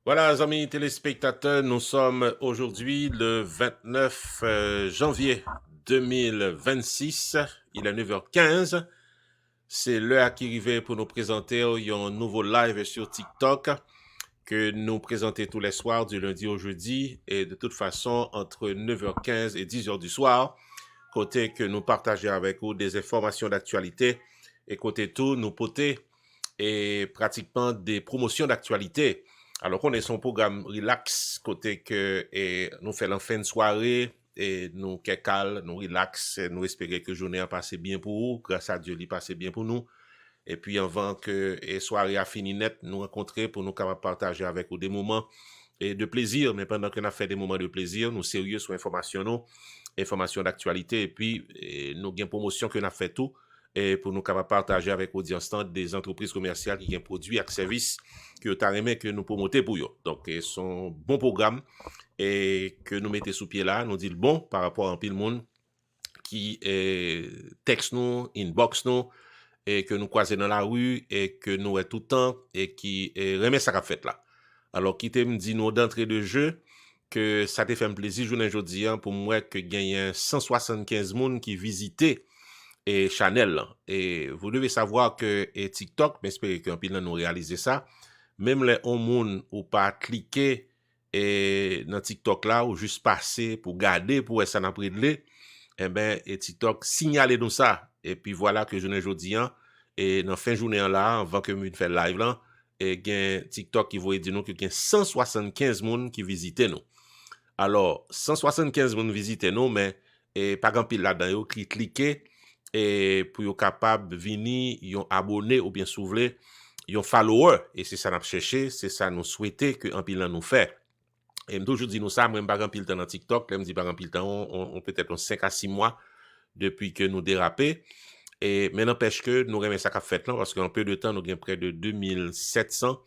Voilà, amis téléspectateurs, nous sommes aujourd'hui le 29 janvier 2026. Il est 9h15. C'est l'heure qui arrivait pour nous présenter un nouveau live sur TikTok que nous présentons tous les soirs du lundi au jeudi et de toute façon entre 9h15 et 10h du soir. Côté que nous partageons avec vous des informations d'actualité et côté tout, nous poter et pratiquement des promotions d'actualité. Alors qu'on est son programme relax, côté que nous faisons en fin de soirée, et nous calme, nous relax, et nous espérons que la journée a passé bien pour vous, grâce à Dieu, il passé bien pour nous. Et puis avant que la soirée a fini net, nous rencontrer pour nous capables partager avec vous des moments et de plaisir, mais pendant qu'on a fait des moments de plaisir, nous sérieux sur information d'actualité, et puis nous avons une promotion qu'on a fait tout, et pour nous capables partager avec l'audience des entreprises commerciales qui ont produits et services que que nous promoter pour eux. Donc, son bon programme et que nous mettons sous pied là, nous dit le bon par rapport à un pile monde qui texte nous, inbox nous, et que nous croisons dans la rue et que nous est tout le temps et qui remet sa fait là. Alors, qui te me dit nous d'entrée de jeu que ça te fait un plaisir journée aujourd'hui pour moi que gagne 175 personnes qui visitaient et Chanel. Et vous devez savoir que TikTok, mais j'espère qu'un pile nous réaliser ça, même les gens ou pas cliquer et dans TikTok là ou juste passer pour garder pour ça n'a pris de lait, eh ben et TikTok signaler nous ça et puis voilà que je ne jodi et dans fin journée là avant que me fait live là et gain TikTok qui voit dire nous que gain 175 personnes qui visitaient nous. Alors 175 personnes visitaient nous mais et pas grand pile là-dedans yo cliquer et pour yo capable venir yon abonné ou bien soulever yon follower et c'est ça n'a cherché, c'est ça nous souhaiter que en pile nous fait. Et toujours dit nous ça, moi pas grand pile temps dans TikTok, là me dit pas grand pile temps, on peut-être 5 à 6 mois depuis que nous dérapé et mais n'empêche que nous remet ça qu'a fait là parce qu'en peu de temps nous avons près de 2700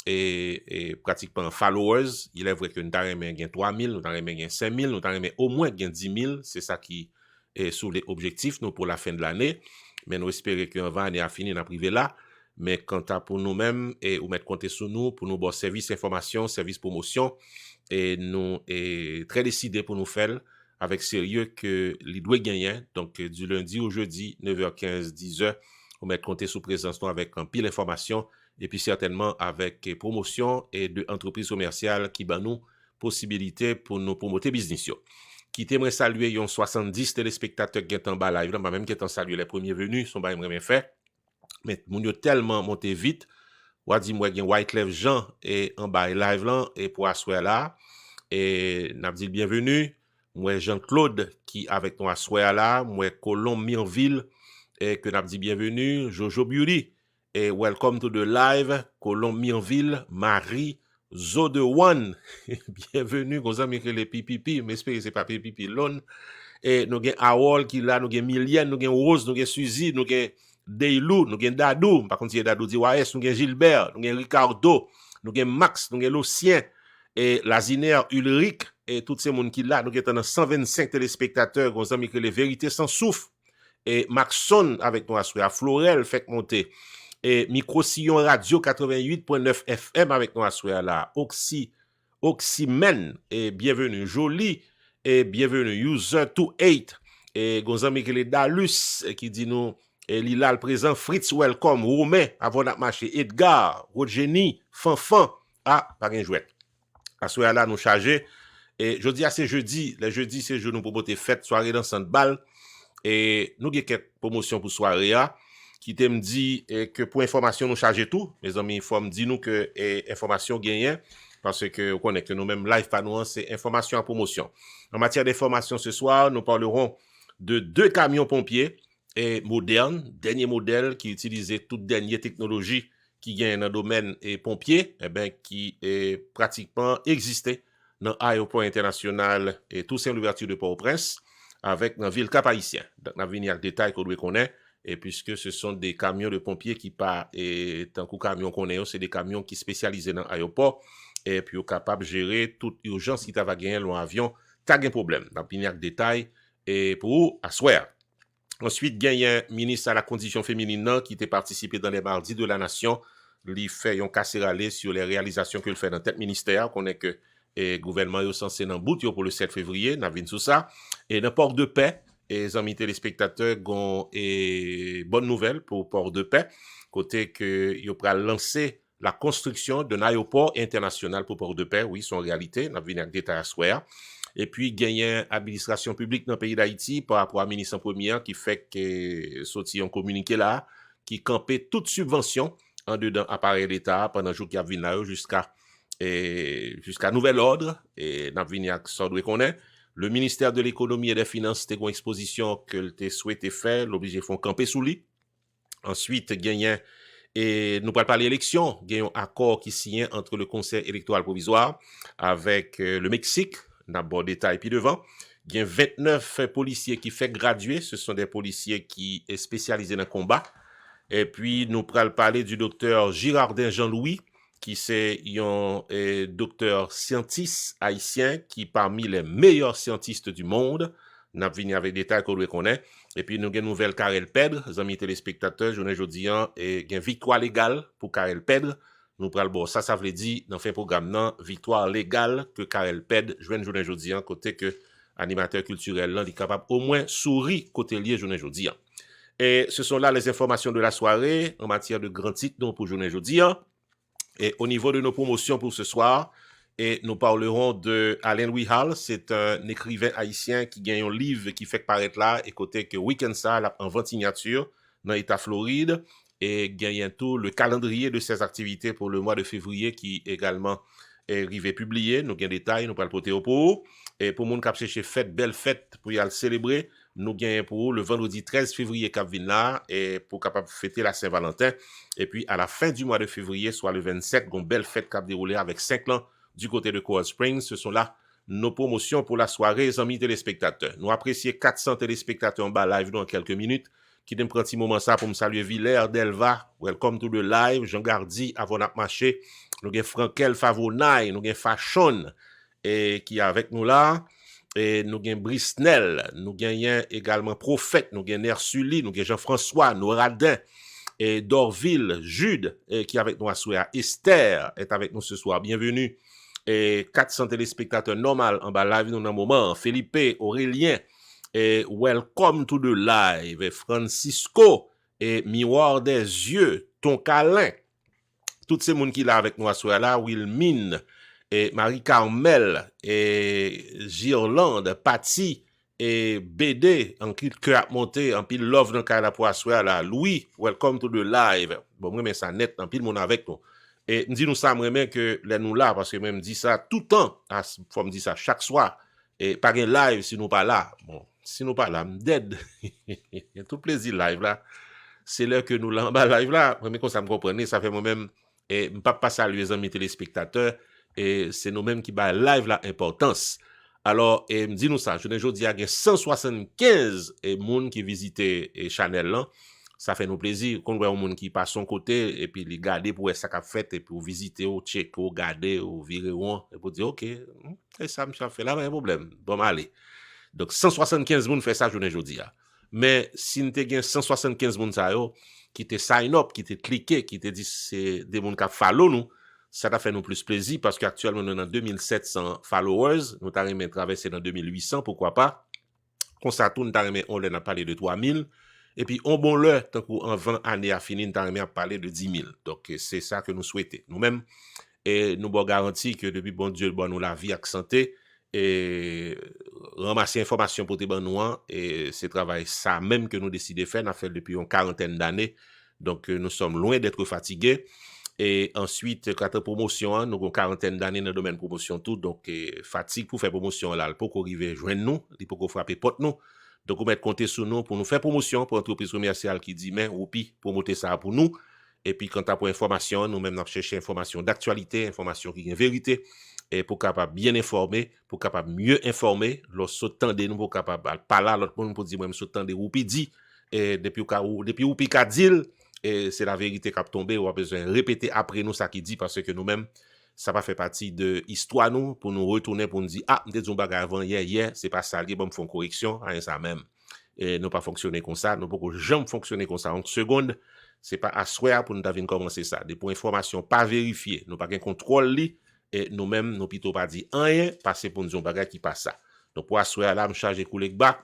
et pratiquement followers. Il est vrai que nous avons remis 3000, nous avons remis 5000, nous avons remis au moins 10 000, c'est ça qui est sous les objectifs nous pour la fin de l'année. Mais nous espérons qu'en 20 année à finir dans privé là. Mais quant à pour nous-mêmes et ou mettre compter sur nous pour nous bon service information, service promotion et nous est très décidé pour nous faire avec sérieux que les doit gagner donc du lundi au jeudi 9h15 10h on mettre compter sous présence nous avec un pile d'informations et puis certainement avec promotion et de entreprises commerciales qui ban nous possibilité pour nous promouvoir business yo. Qui t'aimerait saluer yon 70 téléspectateurs qui sont en bas live là, même qui sont saluer les premiers venus, sont pas bien fait. Mais moun yo tellement monté vite, ou dit moi gen Wyclef Jean et en bas live là et pour asseoir là et n'a dit bienvenue, moi Jean-Claude qui avec nous asseoir là, moi Colombe Mirville et que n'a dit bienvenue, Jojo Beauty et welcome to the live Colombe Mirville, Marie Zo de One. Bienvenue aux amis que les pipipi, mais espérez c'est pas pipipi lone et nous gen Awol qui là, nous gen Milienne, nous gen Rose, nous gen Suzy, nous gen Deilou, nous gen Dadou, par contre, Dadou dit Waes, nous gen Gilbert, nous gen Ricardo, nous gen Max, nous gen Lucien, et Laziner, Ulrich, et tous ces monde qui là, nous gen 125 téléspectateurs, nous amis que les vérités sans souffle, et Maxon avec nous à Florel, fait monter, et Micro-Sillon Radio 88.9 FM avec nous à là, Oxymen, et bienvenue, Jolie, et bienvenue, User 28, et nous amis que les Dalus, qui dit nous, et Lila le présent, Fritz welcome, Romain, avant d'être marché, Edgar, Rodgeny, Fanfan, pas rien jouet. À ce là nous charger. Et je dis à ces jeudis, les jeudis, c'est jour nous pour botter fête, soirée dans Sainte-Balle. Et nous avons quelques promotions pour soirée, qui me dit que pour information, nous charger tout. Mes amis, il faut me dire nous que information gagne, parce que vous connaissez que nous-mêmes, live pas nous, c'est information en promotion. En matière d'information ce soir, nous parlerons de 2 camions pompiers et moderne, dernier modèle qui utilisait toute dernière technologie qui gagne dans le domaine et pompier, qui est pratiquement existé dans l'aéroport international et tout c'est l'ouverture de Port-au-Prince avec dans la ville Cap-Haïtien. Donc, on va venir avec détails qu'on doit connaître et puisque ce sont des camions de pompiers qui pas et tant que camions qu'on est, c'est des camions qui spécialisés dans l'aéroport et puis capable de gérer toute urgence qui t'a va gagner l'avion, t'as un problème. Donc, on va venir avec détails et pour asseoir. Ensuite, il y a un ministre à la condition féminine qui était participé dans les mardis de la nation il fait un casse-râler sur les réalisations qu'il fait dans tête ministère, qu'on est que le gouvernement est censé dans bout pour le 7 février, n'a vu tout ça. Et dans Port-de-Paix, les amis téléspectateurs ont une bonne nouvelle pour Port-de-Paix, côté que ils ont lancé la construction d'un aéroport international pour Port-de-Paix, oui, c'est en réalité, n'a vu avec détail à soir. Et puis, gagner administration publique dans le pays d'Haïti par rapport à la ministre première qui fait que sorti un communiqué là, qui campait toute subvention en dedans appareil d'État pendant le jour qui a venu là jusqu'à nouvel ordre. Et n'a venu avec ça qu'on est. Le ministère de l'économie et des finances, c'était une exposition que le souhaité faire, l'obligé font camper sous lui. Ensuite, gagner et nous parlons pas l'élection, il y a un accord qui signé entre le Conseil électoral provisoire avec le Mexique, d'abord détail puis devant. Il y a 29 policiers qui fait graduer, ce sont des policiers qui sont spécialisés dans le combat. Et puis nous parlons parler du docteur Girardin Jean-Louis, qui c'est un docteur scientiste haïtien qui parmi les meilleurs scientistes du monde. Nous avons venu avec des détails qu'on doit connaître. Et puis, nous avons une nouvelle Karel Pedre, les amis téléspectateurs, journée aujourd'hui, et une victoire légale pour Karel Pedre. Nous prenons bon, ça veut dire, dans le programme, non, victoire légale que Karel Pedre, journée aujourd'hui, côté que animateur culturel, là, il est capable au moins sourire côté lié journée aujourd'hui. Et ce sont là les informations de la soirée en matière de grands titres, donc pour journée aujourd'hui. Et au niveau de nos promotions pour ce soir, et nous parlerons de Alain Louis Hall, c'est un écrivain haïtien qui gagne un livre qui fait paraître là, et côté que week-end ça, en vente signature, dans l'État Floride, et gagne tout le calendrier de ses activités pour le mois de février qui également est arrivé publié. Nous gagnons des détails, nous parlons porter au pot. Et pour moun k'ap chercher fête, belle fête pour y aller célébrer, nous gagnons pour le vendredi 13 février k'ap vin là, et pour capable fêter la Saint-Valentin. Et puis à la fin du mois de février, soit le 27, une belle fête k'ap déroulé avec 5 ans du côté de Coral Springs. Ce sont là nos promotions pour la soirée, amis téléspectateurs. Nous apprécions 400 téléspectateurs en bas live dans quelques minutes, qui d'un petit moment ça pour me saluer Villers, Delva, welcome to the live, Jean Gardi, avant d'ap marché, nous avons Frankel Favonay, nous avons Fachon, et qui est avec nous là, et nous avons Brisnel, nous avons également Prophète, nous avons Nersuli, nous avons Jean-François, Nouradin, et Dorville, Jude, qui est avec nous à soir, Esther est avec nous ce soir, bienvenue. Et 400 téléspectateurs normal en bas live dans un moment, Philippe, Aurélien, et welcome to the live, et Francisco, et miroir des yeux, ton câlin, tous ces gens qui là avec nous à soir là, Wilmine, et Marie-Carmel, et Girlande, Patty, et BD, en qui le cœur a monté, en pile love dans le cas pour soir là, Louis, welcome to the live, bon, moi, mais ça net, en pile mon avec nous. Et nous disons ça, moi, que les nous là, parce que moi, me dit ça tout le temps, faut me dire ça chaque soir, et pas un live si nous pas là. Bon, si nous pas là, me dead. Il y a tout plaisir live là. C'est l'heure que nous là, en bas live là, mais comme ça me comprenez, ça fait moi-même, et me pas saluer les amis téléspectateurs, et c'est nous-mêmes qui bat live la importance. Alors, et me dit nous ça, je ne dis il y a 175 moun qui visitent Chanel là. Ça fait nous plaisir qu'on voit un monde qui passe son côté et puis les garder pour ça qu'a fait et pour visiter ou checker ou garder ou virer et pour dire OK, et ça me fait là pas de problème. Bon allez. Donc 175 moun fait ça journée aujourd'hui. Mais si nous te 175 moun ça yo qui te sign up, qui te cliqué, qui te dit c'est des moun qui follow nous, ça t'a fait nous plus plaisir parce qu'actuellement nous avons 2700 followers, nous t'arrivé traverser dans 2800 pourquoi pas. Comme ça tout nous t'arrivé on a parlé de 3000. Et puis, on bon l'heure, tant qu'en 20 années à finir, nous avons parlé de 10 000. Donc, c'est ça que nous souhaitons. Nous-mêmes, et nous avons garanti que depuis bon Dieu, bon nous la vie avec santé, et ramasser information pour tes nous, et c'est travail ça même que nous décidons de faire, nous avons fait depuis une quarantaine d'années. Donc, nous sommes loin d'être fatigués. Et ensuite, quand on promotion, nous avons une quarantaine d'années dans le domaine de promotion tout. Donc, fatigue pour faire promotion là, pour qu'on arrive joindre nous, pour qu'on frappe porte nous. Donc, on va compter sur nous pour nous faire promotion pour l'entreprise commerciale qui dit, mais, oupi, promoter ça pour nous. Et puis, quand tu as pour information, nous-mêmes, nous cherchons information d'actualité, information qui est vérité, et pour capable bien informer, pour capable mieux informer, lorsque nous pour capable pas là, l'autre monde pour dire, moi, je oupi dit, et depuis oupi qu'a dit, et c'est la vérité qui a tombé, on a besoin de répéter après nous ça qui dit, parce que nous-mêmes, ça va faire partie de l'histoire nous pour nous retourner pour nous dire peut-être un bagage avant hier c'est pas ça, bon me font correction rien ça même et nous pas fonctionner comme ça, nous pas jamais fonctionner comme ça en seconde c'est pas à souhait pour nous venir commencer ça. Des pour information pas vérifiée, nous pas gain contrôle li et nous-mêmes nous plutôt pas dit rien passer pour nous bagage qui passe ça. Donc pour assurer là me charger couler bas,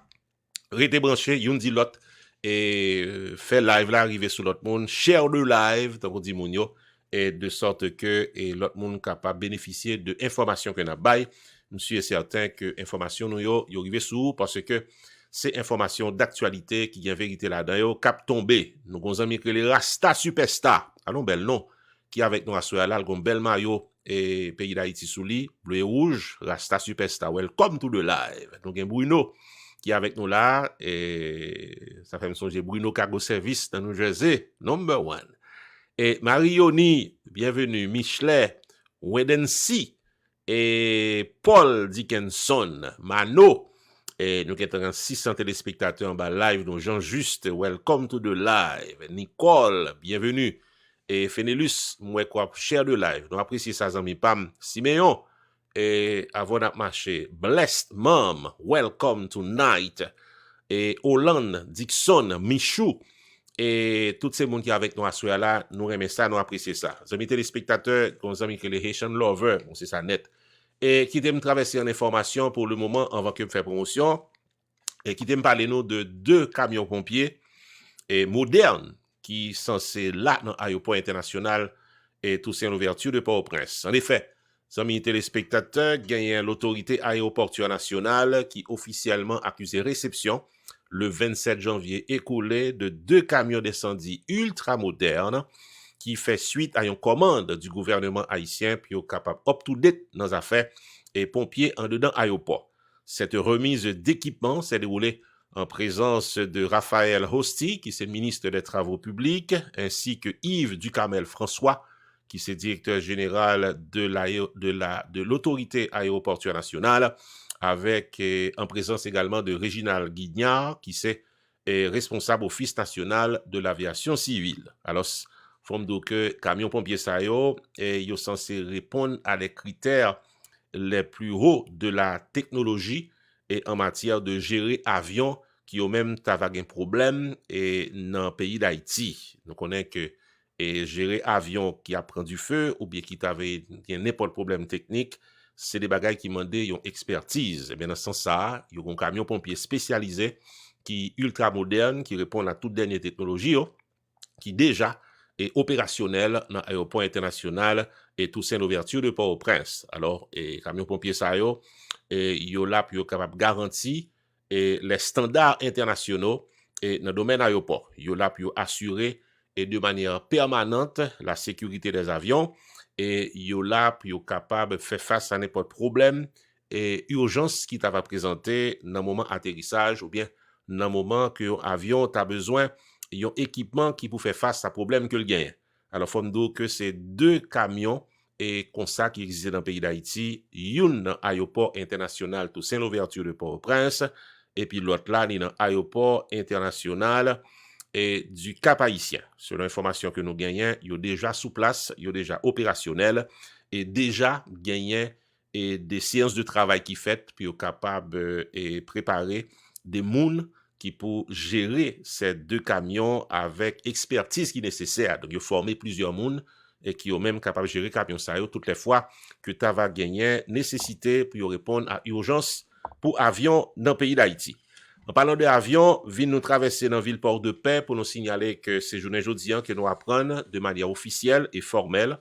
rete branché, yon dit l'autre et fait live là arriver sur l'autre monde, share le live tant qu'on dit moun yo et de sorte que et l'autre monde capable bénéficier de informations que n'a bail. Monsieur est certain que information nous yo arrivé sous parce que c'est information d'actualité qui a vérité là-dedans yo cap tomber. Nous gon ami que les Rasta Superstar. Allons bel nom qui avec nous à soir là gon bel maillot et pays d'Haïti sous lui, bleu et rouge, Rasta Superstar. Welcome to the live. Donc un Bruno qui est avec nous là et ça fait me songer Bruno Cargo Service dans New Jersey, number one. Et Marioni, bienvenue, Michelet, Wedensi et Paul Dickinson, Mano. Et nous avons 600 téléspectateurs en bas live, donc Jean-Juste, welcome to the live. Nicole, bienvenue. Et Fénélus, moi quoi, cher de live. Donc appréciez ça, amis Pam. Siméon, et avant de marcher, Blessed Mom, welcome tonight. Et Hollande, Dixon, Michou, et tous ces monde qui sont avec nous à ce là, nous aimons ça, nous apprécions ça. Amis téléspectateurs, nos amis que les Haitian Lover, bon, c'est ça net. Et qui t'aime traverser en information pour le moment avant que je fasse promotion. Et qui t'aime parler nous de 2 camions pompiers et modernes qui sont censés là dans l'aéroport international et tout c'est en ouverture de Port-au-Prince. En effet, amis téléspectateurs, gagnent l'autorité aéroportuaire nationale qui officiellement accusait réception le 27 janvier écoulé de 2 camions d'incendie ultra modernes qui fait suite à une commande du gouvernement haïtien puis au capable up-to-date dans les affaires et pompiers en dedans aéroport. Cette remise d'équipement s'est déroulée en présence de Raphaël Hosti, qui est ministre des Travaux publics, ainsi que Yves Ducamel François, qui est directeur général de l'autorité aéroportuaire nationale, avec en présence également de Réginald Guignard, qui est responsable office national de l'aviation civile. Alors, forme donc camion pompier ça yo et yo censé répondre à les critères les plus hauts de la technologie et en matière de gérer avion qui ont même t'avait un problème et dans le pays d'Haïti. Nous connaissons que et gérer avion qui a pris du feu ou bien qui t'avait n'importe problème technique, c'est des bagages qui demandent une expertise. Et bien dans ce sens ça, il y a un camion pompier spécialisé qui ultra moderne qui répond à toute dernière technologie yo, qui déjà est opérationnel dans l'aéroport international et tout c'est l'ouverture de Port-au-Prince. Alors, et camion pompier ça yo, et yo là pour capable garantir et les standards internationaux et dans le domaine aéroport. Yo là pour assurer et de manière permanente la sécurité des avions et yo là pour capable faire face à n'importe problème et urgence qui t'a présenté dans le moment atterrissage ou bien dans le moment que l'avion t'a besoin un équipement qui peut faire face à problème que le gagne. Alors, faut me dire que c'est 2 camions et comme ça qui existent dans le pays d'Haïti, une dans l'aéroport international tout c'est l'ouverture de Port-au-Prince et puis l'autre là dans l'aéroport international et du Cap Haïtien. Selon l'information que nous gagnons, il y a déjà sous place, il y a déjà opérationnel et déjà gagné et des séances de travail qui fait puis capable et préparer des mouns qui pour gérer ces 2 camions avec expertise qui est nécessaire. Donc, ils ont formé plusieurs monde et qui ont même capable de gérer camion ça toutes les fois que tu vas gagner nécessité pour répondre à urgence pour avion dans le pays d'Haïti. En parlant de avion, vient nous traverser dans la ville Port-de-Paix pour nous signaler que c'est journée jeudi que nous apprenons de manière officielle et formelle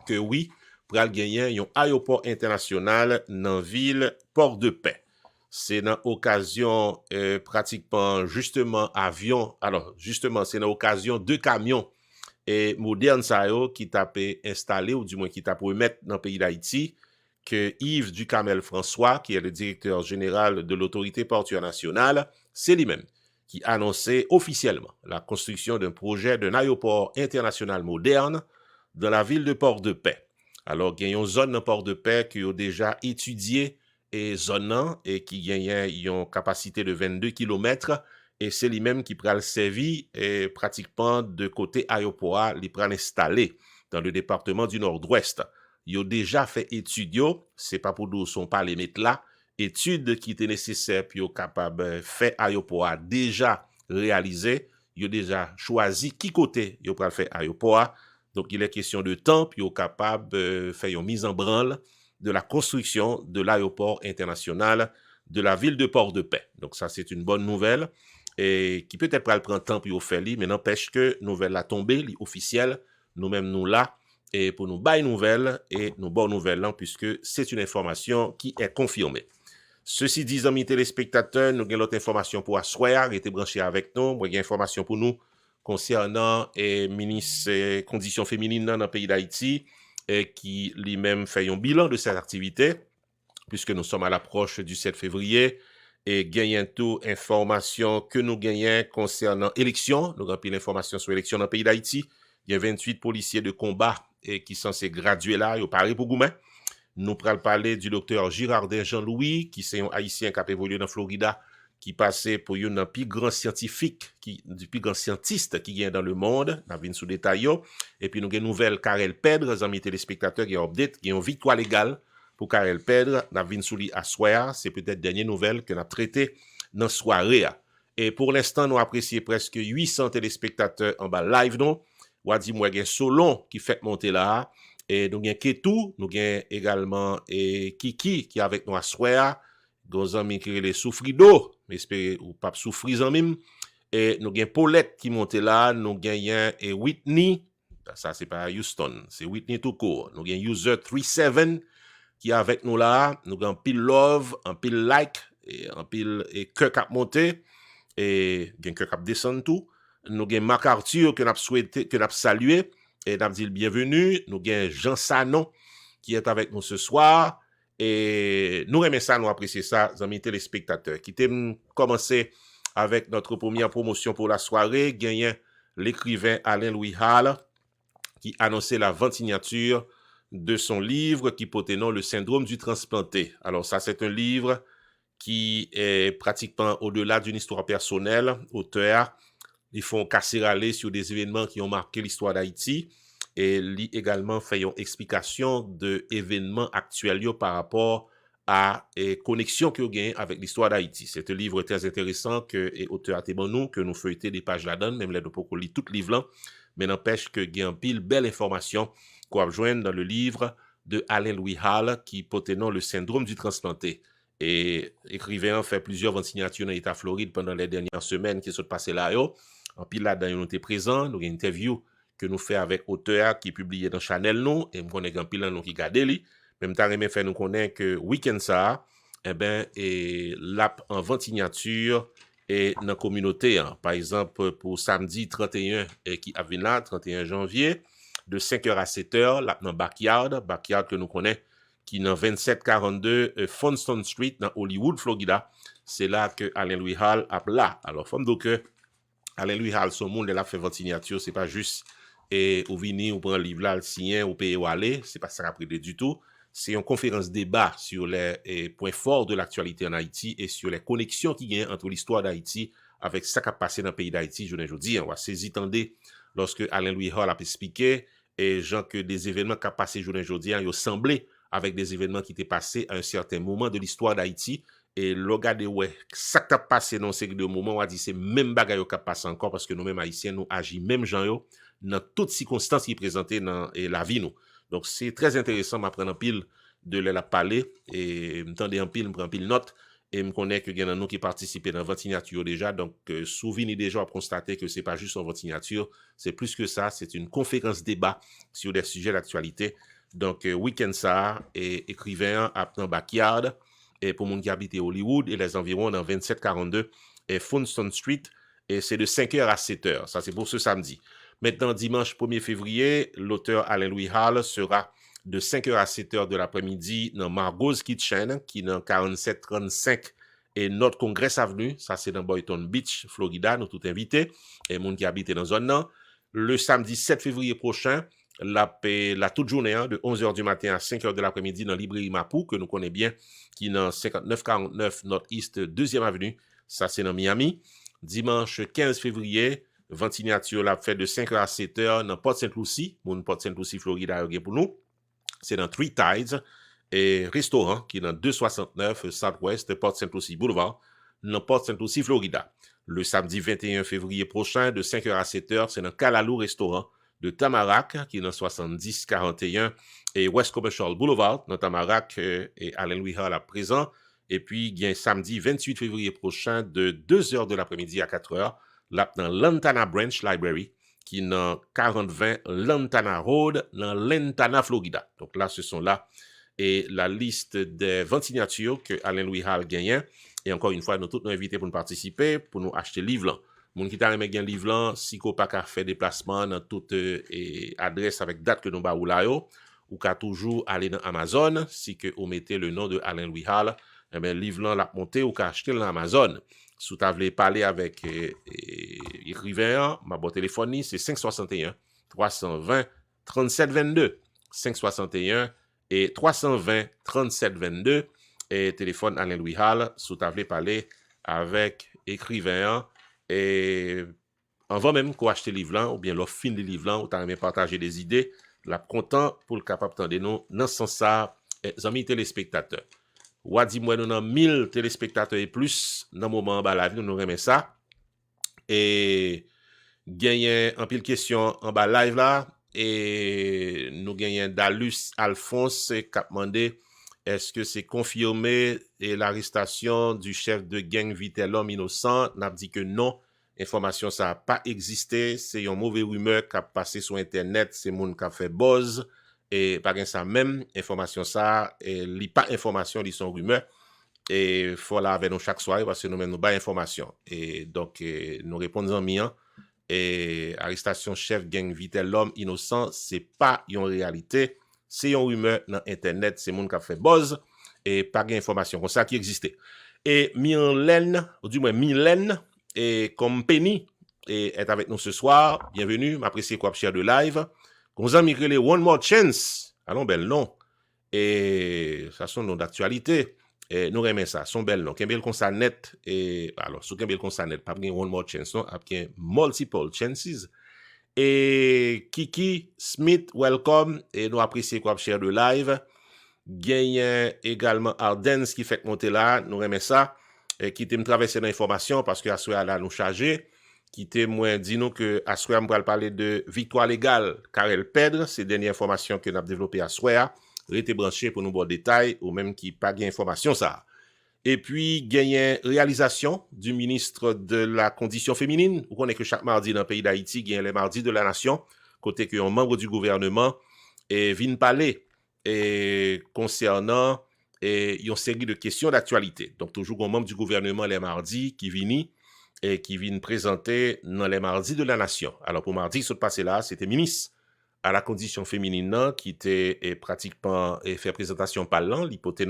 que oui, pour gagner un aéroport international dans la ville Port-de-Paix. C'est dans occasion pratiquement justement avion. Alors justement, c'est dans occasion 2 camions et modernes ça yo qui t'a installé ou du moins qui t'a pour mettre dans le pays d'Haïti que Yves Ducamel François, qui est le directeur général de l'autorité portuaire nationale, c'est lui-même qui annonçait officiellement la construction d'un projet d'un aéroport international moderne dans la ville de Port-de-Paix. Alors, il y a une zone de Port-de-Paix qui a déjà étudié et zone et qui gagne une capacité de 22 km et c'est lui-même qui prend le servi et pratiquement de côté aéroport, il prend installé dans le département du Nord-Ouest. Il a déjà fait études, c'est pas pour nous sont pas les mettre là, études qui étaient nécessaires pour capable faire aéroport déjà réalisé, ils ont déjà choisi qui côté ils vont faire aéroport. Donc, il est question de temps, puis ils sont capables de faire une mise en branle de la construction de l'aéroport international de la ville de Port-de-Paix. Donc, ça, c'est une bonne nouvelle et qui peut-être pas le prendre temps pour faire, mais n'empêche que nouvelle la tombée, officielle, nous-mêmes nous là, et pour nous bailler nouvelle et nous bonnes nouvelles, puisque c'est une information qui est confirmée. Ceci dit, amis téléspectateurs, nous avons l'autre information pour asseoir, été branché avec nous, moi, il y a information pour nous concernant ministre conditions féminines dans le pays d'Haïti, qui lui-même fait un bilan de cette activité, puisque nous sommes à l'approche du 7 février, et gagnons tout information que nous gagnons concernant élection. Nous avons pris l'information sur l'élection dans le pays d'Haïti. Il y a 28 policiers de combat qui sont censés graduer là, ils parlent pour Goumen. Nous pourrons parler du docteur Girardin Jean-Louis, qui est un haïtien qui a évolué dans Florida, qui passait pour un plus grand scientifique, du plus grand scientiste qui vient dans le monde, dans une sous détail. Et puis nous avons une nouvelle Karel Pedre, amis téléspectateurs, qui a update, qui a une victoire légale pour Karel Pedre, dans une sous à soir. C'est peut-être dernière nouvelle que nous avons traité dans la soirée. Et pour l'instant, nous apprécions presque 800 téléspectateurs en bas live, non? Ou a dit, moi, il y a Solon qui fait monter là. Et nous avons Ketou, nous avons également Kiki qui est avec nous à soir. Nos amis qui les souffrido, mais espérez ou pas souffrir en même. Et nous avons Paulette qui monte là, nous avons Whitney, ça c'est pas Houston, c'est Whitney tout court. Nous avons User 37 qui est avec nous là, nous avons un pile love, un pile like, et un pile cœur cap monté, et un cœur cap descend tout. Nous avons Marc Arthur que nous avons souhaité, que nous avons salué, et nous avons dit le bienvenu. Nous avons Jean Sanon qui est avec nous ce soir. Et nous aimons ça, nous apprécions ça, amis téléspectateurs. Qui t'aime commencer avec notre première promotion pour la soirée, gagnant l'écrivain Alain-Louis Hall, qui annonçait la vente signature de son livre qui porte nom Le syndrome du transplanté. Alors ça, c'est un livre qui est pratiquement au-delà d'une histoire personnelle. Auteur, ils font casser aller sur des événements qui ont marqué l'histoire d'Haïti. Et lui également fait une explication de événements actuels par rapport à connexion qu'il y a avec l'histoire d'Haïti. C'est un livre très intéressant que auteur nous que nous feuilletons des pages là-dedans, même les deux pour lire tout le livre là, mais n'empêche que il y a une pile belle information qu'on va joindre dans le livre de Alain-Louis Hall qui porte nom Le syndrome du transplanté. Et écrivain fait plusieurs ventes signatures dans l'État Floride pendant les dernières semaines qui sont passées là. En pile là-dedans, nous étions présents, nous avons une interview que nous fait avec auteur qui est publié dans Chanel non et nous connaît un pile nous qui garde lui même temps même fait nous connaît que week-end ça et l'app en vente signature et dans la communauté par exemple pour samedi 31 qui a venu là 31 janvier de 5h à 7h là dans backyard que nous connaît qui dans 2742 Funston Street dans Hollywood Florida. C'est là que Alain-Louis Hall a là. Alors femme donc Alain-Louis Hall son monde là fait vente signature, c'est pas juste et ou venir ou prendre livre là le signer ou payer ou aller, c'est pas ça après du tout. C'est une conférence débat sur les points forts de l'actualité en Haïti et sur les connexions qui y a entre l'histoire d'Haïti avec ce qui a passé dans le pays d'Haïti. Je ne dis, on va saisir tendez lorsque Alain-Louis Hall a expliqué et gens que des événements qui a passé aujourd'hui ils ont semblé avec des événements qui étaient passés à un certain moment de l'histoire d'Haïti. Et le regardez ouais ça qui a passé dans ces deux moments on a dit c'est même bagaille qui a passé encore parce que nous mêmes haïtiens nous agissons même gens dans toutes circonstances qui présentées dans la vie nous. Donc c'est très intéressant m'apprendre en pile de la parler et m'entendre en pile prendre pile note et me connaît que il y en a nous qui participent dans votre signature déjà donc souvenir déjà à constater que c'est pas juste votre signature, c'est plus que ça, c'est une conférence débat sur des sujets d'actualité. Donc week-end ça et écrivain à dans backyard et pour mon qui habite Hollywood et les environs dans 2742 et Funston Street et c'est de 5h à 7h. Ça c'est pour ce samedi. Maintenant, dimanche 1er février, l'auteur Alain-Louis Hall sera de 5h à 7h de l'après-midi dans Margot's Kitchen, qui est dans 4735 et North Congress Avenue. Ça, c'est dans Boynton Beach, Florida. Nous tous invités et monde qui habite dans la zone là. Le samedi 7 février prochain, la toute journée, de 11h du matin à 5h de l'après-midi dans Librairie Mapou, que nous connaissons bien, qui est dans 5949 Northeast 2e Avenue. Ça, c'est dans Miami. Dimanche 15 février, vente signature la fait de 5h à 7h dans Port St. Lucie, mon Port St. Lucie, Florida, pour nous. C'est dans Three Tides et restaurant qui est dans 269 Southwest Port St. Lucie Boulevard, dans Port St. Lucie, Florida. le samedi 21 février prochain de 5h à 7h. C'est dans Calalou Restaurant de Tamarack, qui est dans 7041 et West Commercial Boulevard, dans Tamarack, et Alain Louis Hall à présent. Et puis, il y a un samedi 28 février prochain de 2h de l'après-midi à 4h, là, dans Lantana Branch Library, qui est dans 4020 Lantana Road, dans Lantana, Florida. Donc là, ce sont là et la liste des 20 signatures que Alain Louis Hall gagne. Et encore une fois, nous tous nous invités pour nous participer, pour nous acheter livre. Moun qui t'a aimé gen livre là, si ko pas ka fait déplacement dans toute adresse avec date que nous ba ou là yo, ou ka toujours aller dans Amazon, si que vous mettez le nom de Alain Louis Hall, eh ben livre là la monter ou ka acheter dans Amazon. Si vous voulez parler avec écrivain, ma bon téléphone c'est 561 320 37 22 561 et 320 37 22 et téléphone Alain Louis Hall, si vous voulez parler avec écrivain et avant même qu'on achète le livre là, ou bien l'offre fin de livre là, ou t'as aimé partager des idées, la content pour le capable de nous, dans ce sens ça, amis téléspectateurs. Ou dit moi nous avons 1000 téléspectateurs et plus, dans le moment bas la vie, nous remet ça. Et gagner un pile question en bas live là, et nous gagnons Dalus Alphonse qui a demandé est-ce que c'est confirmé et l'arrestation du chef de gang Vitel l'homme innocent? N'a dit que non. Information ça n'a pas existé. C'est une mauvaise rumeur qui a passé sur Internet. C'est moun qui a fait buzz. Et par exemple, ça même, information ça, li pas information, li son rumeur. Et faut là avec nous chaque soir parce que nous même nous pas information. Et donc, nous répondons bien. Et arrestation chef gang Vitel l'homme innocent, c'est pas une réalité. C'est une rumeur dans Internet, c'est moun qui a fait buzz et pas d'information comme ça qui existait. Et Mylène, ou du moins Mylène, et comme Penny, est avec nous ce soir. Bienvenue, m'appréciez quoi cher de live. Qu'on a migré les One More Chance. Allons, bel nom. Et ça sont nos d'actualité. Et nous aimons ça, son bel nom. Kembel kon sa net, et alors, sous Kembel kon sa net, pas bien One More Chance, non, après multiple chances. Et Kiki Smith, welcome. Et nous apprécions quoi cher de live. Gagne également Ardens qui fait monter là. Nous remet ça. Et qui t'aime traverser l'information parce que Assoya là nous charger. Qui témoin dit nous que Assoya me parler de victoire légale car elle pèdre. C'est dernière information que nous avons développé Assoya. Restez branché pour nous voir détails ou même qui pas gain information ça. Et puis, gagne réalisation du ministre de la Condition féminine. Vous connaissez que chaque mardi dans le pays d'Haïti, il y a les mardis de la nation, côté que un membre du gouvernement vient parler concernant une série de questions d'actualité. Donc, toujours un membre du gouvernement les mardis qui vient présenter dans les mardis de la nation. Alors, pour mardi, ce qui se passait là, c'était ministre à la Condition féminine qui était pratiquement fait présentation par l'hypothèse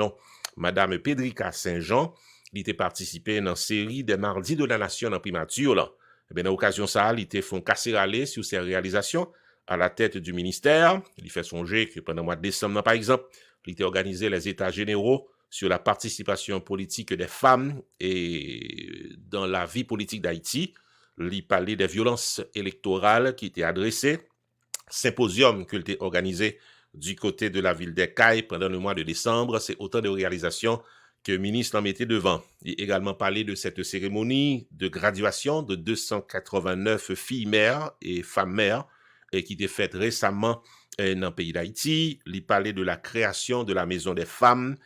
Madame Pedrika Saint-Jean, il était participé dans la série des mardis de la nation en primature. Là. Et bien, dans l'occasion ça, il était fait casser aller sur ses réalisations à la tête du ministère. Il fait songer que pendant le mois de décembre, par exemple, il était organisé les états généraux sur la participation politique des femmes et dans la vie politique d'Haïti. Il parlait des violences électorales qui étaient adressées. Symposium qu'il était organisé du côté de la ville d'Ekaï pendant le mois de décembre. C'est autant de réalisations que le ministre en mettait devant. Il a également parlé de cette cérémonie de graduation de 289 filles mères et femmes mères qui était faite récemment dans le pays d'Haïti. Il parlait de la création de la maison des femmes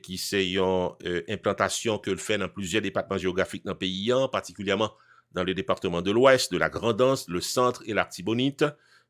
qui c'est une implantation que le fait dans plusieurs départements géographiques dans le pays, particulièrement dans le département de l'Ouest, de la Grand'Anse, le Centre et l'Artibonite.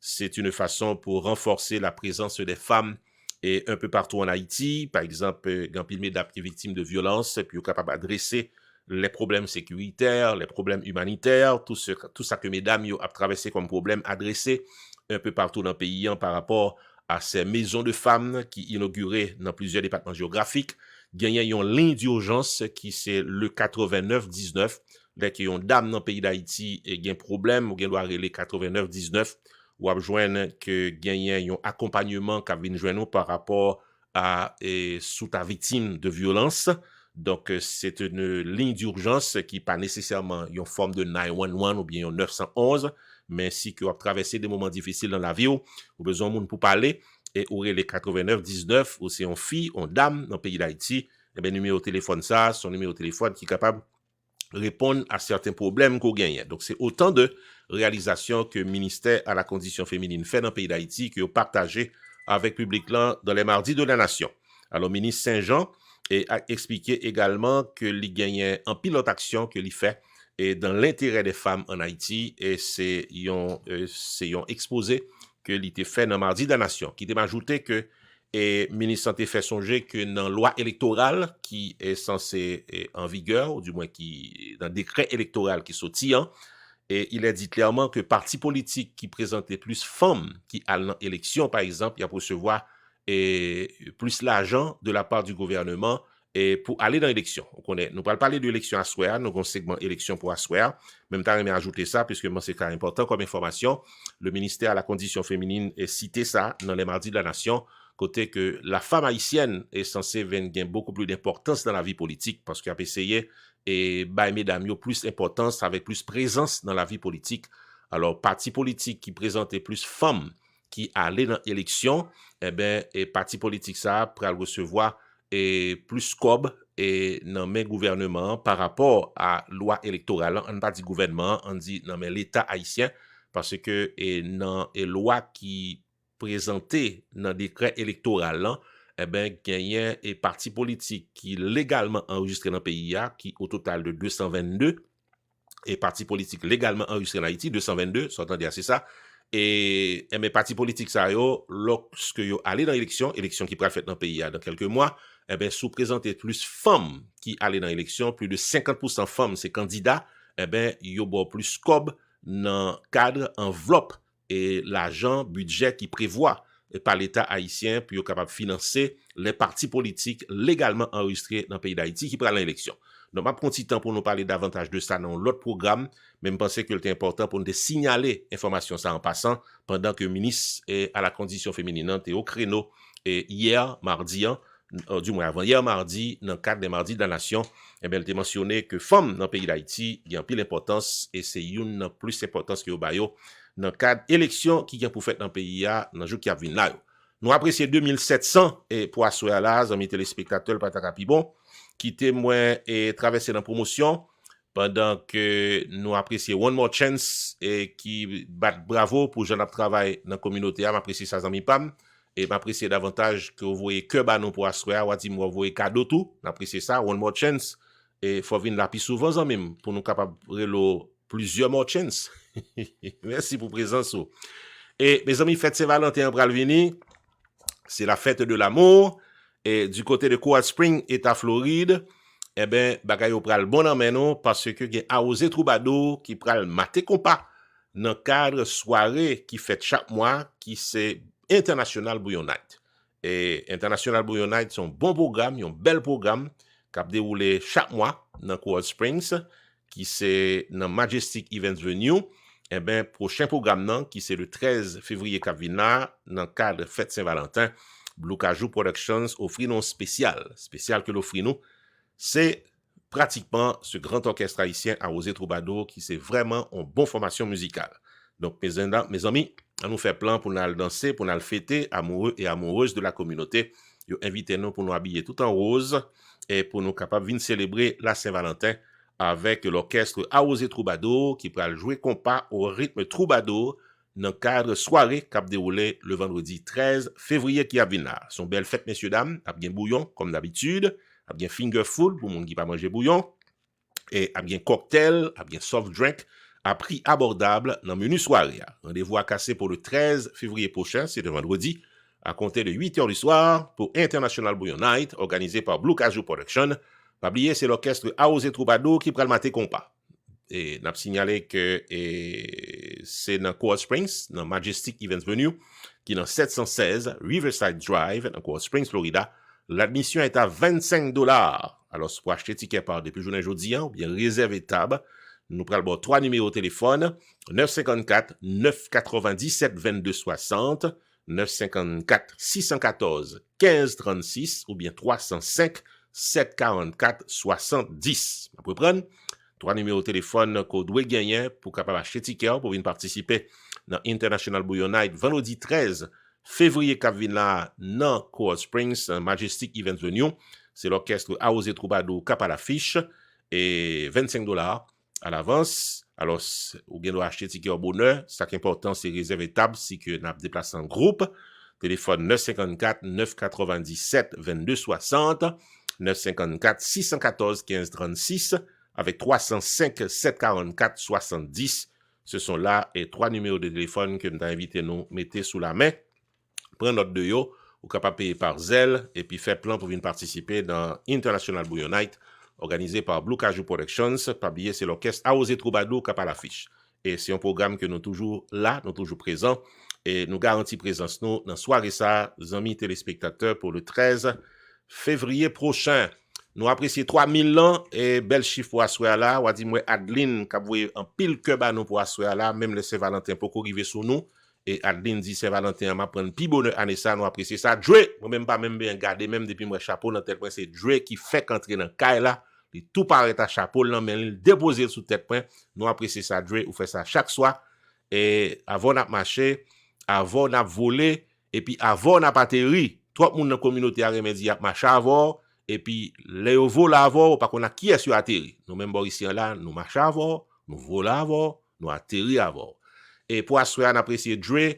C'est une façon pour renforcer la présence des femmes et un peu partout en Haïti. Par exemple, quand il y a des victimes de violences, puis capable d'adresser les problèmes sécuritaires, les problèmes humanitaires, tout ça que mesdames ont traversé comme problème adressé un peu partout dans le pays par rapport à ces maisons de femmes qui inaugurées dans plusieurs départements géographiques. Il y a une ligne d'urgence qui c'est le 8919. Dès qu'il y a une dame dans le pays d'Haïti et il y a un problème, ou il doit aller 8919. Ou à joindre que gagne un accompagnement qui vient joindre par rapport à sous ta victime de violence. Donc c'est une ligne d'urgence qui pas nécessairement une forme de 911 ou bien 911, mais si que vous traversez des moments difficiles dans la vie, ou besoin de monde pour parler et ou les 8919 ou c'est une fille, une dame dans le pays d'Haïti, et bien numéro de téléphone ça, son numéro de téléphone qui est capable répondre à certains problèmes qu'on gagne. Donc, c'est autant de réalisations que le ministère à la condition féminine fait dans le pays d'Haïti que partagé avec le public là dans les mardis de la nation. Alors, le ministre Saint-Jean a expliqué également que il gagnait en pilote action que il fait et dans l'intérêt des femmes en Haïti et c'est un exposé que l'ité fait dans mardi de la nation qui t'a ajouté que et ministre santé fait songer que dans loi électorale qui est censée en vigueur ou du moins qui dans décret électoral qui sorti et il a dit clairement que parti politique qui présentait plus femmes qui allent dans élection par exemple, il y a recevoir plus l'argent de la part du gouvernement et pour aller dans l'élection. Nous ne parlons pas parler de l'élection à soir, nous avons un segment élection pour à soir. Même temps, on a ajouté ça, puisque c'est quand même important comme information. Le ministère à la condition féminine a cité ça dans les mardis de la nation, côté que la femme haïtienne est censée gagner beaucoup plus d'importance dans la vie politique, parce qu'elle a essayé et mesdames plus d'importance avec plus présence dans la vie politique. Alors, parti politique qui présentait plus femmes qui allaient dans l'élection, et parti politique ça pour recevoir et plus cob et dans mes gouvernements par rapport à loi électorale. On pas dit gouvernement, on dit non mais l'État haïtien parce que dans les lois qui présentées dans décret électoral gagné et parti politique qui légalement enregistré dans le pays qui au total de 222 et parti politique légalement enregistré en Haïti 222, s'entendez c'est ça. Et mes partis politiques ça yo lorsque yo allé dans l'élection qui pourra faire dans le pays dans quelques mois sous présenter plus femmes qui allaient dans l'élection, plus de 50% femmes ces candidats yo bon plus cob dans cadre enveloppe et l'argent budget qui prévoit par l'État haïtien pour être capable de financer les partis politiques légalement enregistrés dans le pays d'Haïti qui prennent l'élection. Donc, je prends un petit temps pour nous parler davantage de ça dans l'autre programme, mais je pensais que c'était important pour nous signaler l'information ça en passant pendant que le ministre est à la condition féminine est au créneau et hier, mardi, du moins avant hier mardi, dans le cadre des mardis de la nation, elle a mentionné que femmes dans le pays d'Haïti, il y a un peu d'importance et c'est une plus d'importance que au bayo dans le cadre élection qui vient pour faire dans le pays dans le jour qui a venu là. Nous apprécions 2700 et pour assurer là, amis téléspectateurs, patakapi bon, qui témoin et traverser dans la promotion pendant que nous apprécions One More Chance et qui bat bravo pour jeune travail dans la communauté, m'apprécie ça amis pam et m'apprécie davantage que vous voyez que ba nous pour assurer ou dit moi voyez cadeau tout, m'apprécie ça One More Chance et faut venir là plus souvent même pour nous capable plusieurs more chance. Merci pour présence. Et mes amis, fête Saint-Valentin pral vini, c'est la fête de l'amour. Et du côté de Coral Spring, État Floride, bagay yo pral bon nan men nou parce que gen Aosé Troubadour qui pral maté compas dans cadre soirée qui fait chaque mois qui c'est International Bouillon Night. Et International Bouillon Night son bon programme, un bel programme qui a déroulé chaque mois dans Coral Springs qui c'est dans Majestic Events Venue. Prochain programme nan qui c'est le 13 février qui vient là dans cadre fête Saint-Valentin. Blue Cajou Productions offre nous spécial que l'offre nous, c'est pratiquement ce grand orchestre haïtien Aosé Troubadour qui c'est vraiment une bonne formation musicale. Donc mes amis, on nous fait plan pour nous danser, pour nous fêter, amoureux et amoureuses de la communauté. Yo invitez nous pour nous habiller tout en rose et pour nous capables de célébrer la Saint-Valentin avec l'orchestre Aosé Troubadour qui va jouer compas au rythme troubadour dans le cadre soirée qui a déroulé le vendredi 13 février qui a venu là. Son belle fête, messieurs, dames, a bien bouillon, comme d'habitude, a bien finger food pour monde qui pas manger bouillon, et a bien cocktail, a bien soft drink, à prix abordable dans le menu soirée. Rendez-vous à casser pour le 13 février prochain, c'est le vendredi, à compter de 8h du soir pour International Bouillon Night, organisé par Blue Cajou Production. Pas oublier, c'est l'orchestre Aosé Troubadour qui prend le maté compas. Et n'a signalé que c'est dans Coral Springs, dans Majestic Events Venue, qui est dans 716 Riverside Drive, dans Coral Springs, Florida. L'admission est à $25. Alors, si vous acheter ticket par depuis journée jeudi, ou bien réserver table, nous prenons 3 numéros de téléphone, 954 997 2260, 954 614 1536, ou bien 305 744 70. Vous pouvez prendre 3 numéros de téléphone qu'on doit gagner pour capable acheter ticket pour venir participer dans International Bouillon Night vendredi 13 février qui vient là dans Coral Springs Majestic Events Venue. C'est l'orchestre Aosé Troubadour cap à l'affiche et 25 dollars à l'avance. Alors, ou bien doit acheter ticket au bonheur. Ça qui est important, c'est réserver table si que n'a déplacé en groupe. Téléphone 954 997 22 60 954 614 15 36 avec 305 744 70. Ce sont là et 3 numéros de téléphone que nous avons invité nous mettez sous la main. Prenez note de yo, ou capable payer par Zelle et puis faire plan pour venir participer dans International Bouillon Night organisé par Blue Cajou Productions. Pas oublier, c'est l'orchestre Aosé Troubadour qui a pas l'affiche. Et c'est un programme que nous toujours là, nous toujours présents et nous garantit présence nous dans soirée ça, amis téléspectateurs pour le 13 février prochain. Nous apprécions 3000 ans et bel chiffre pour asseoir là. Ou dit moi Adeline qui a voué en pile que ba nous pour asseoir là, même le Saint-Valentin pour arriver sur nous. Et Adeline dit Saint-Valentin m'a prendre pi bonheur année ça, nous apprécions ça. Dre, moi même pas même bien garder même depuis moi chapeau dans tel point c'est Dre qui fait qu'entrer dans caille là, il tout paraît à chapeau là mais il déposer sous tête point. Nous apprécions ça Dre ou fait ça chaque soir et avant n'a marché, avant n'a volé et puis avant n'a atterri. Tout le monde dans la communauté a remédié à marcher avant. Et puis, les volent avant, parce qu'on a qui est sur atterri. Nous même ici là, nous marchons avant, nous volons avant, nous atterri avant. Et pour assurer, on apprécie Dre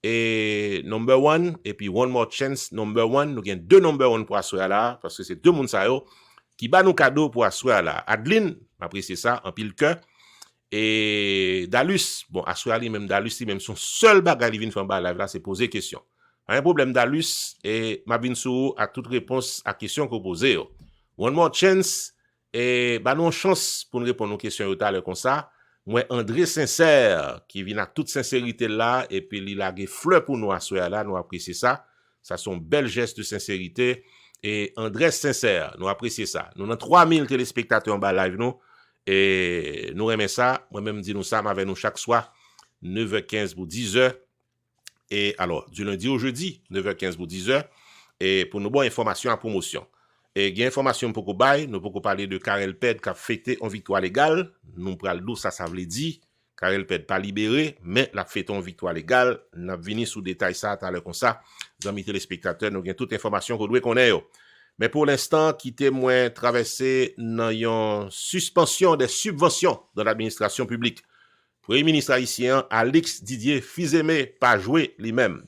et number one, et puis One More Chance number one. Nous avons deux number one pour assurer là, parce que c'est deux moun sa yo, qui bat nous cadeau pour assurer là. Adeline, m'apprécie ça, en pile cœur. Et Dalus, bon, assurer lui même Dalus, lui même son seul bagage, il vient faire un live là, c'est poser question. Un problème d'Alus et Mabinsou a toute réponse à question que vous posez. One More Chance et bah nous chance pour nous répondre aux questions tout à l'heure comme ça. Moi André Sincère qui vient à toute sincérité là et puis il a des fleurs pour nous à soir là, nous apprécions ça. Ça sont bel geste de sincérité et André Sincère, nous apprécions ça. Nous avons 3000 téléspectateurs en bas live nous et nous aimons ça. Moi-même dis nous ça avec nous chaque soir 9h15 pour 10h. Et alors, du lundi au jeudi, 9h15 pour 10h, et pour nous bonnes informations en promotion. Et il y a information pour nous bail, nous pouvons parler de Karel Ped qui a fêté en victoire légale. Nous prenons ça veut dire. Karel Ped pas libéré, mais la fêté en victoire légale. Nous avons venu sous détail ça tout à l'heure comme ça. Amis téléspectateurs, nous avons toute information que nous connaissons. Mais pour l'instant, quittez moi traverser dans une suspension des subventions dans l'administration publique. Premier ministre haïtien Alex Didier Fils-Aimé pas joué lui-même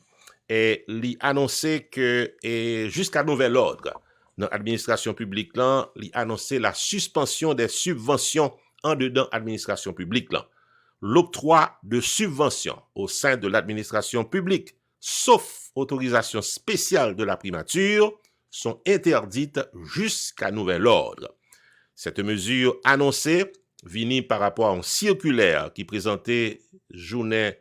et lui annoncé que jusqu'à nouvel ordre dans l'administration publique là, lui annoncé la suspension des subventions en dedans administration publique là. L'octroi de subventions au sein de l'administration publique, sauf autorisation spéciale de la primature, sont interdites jusqu'à nouvel ordre. Cette mesure annoncée vini par rapport à un circulaire qui présentait journée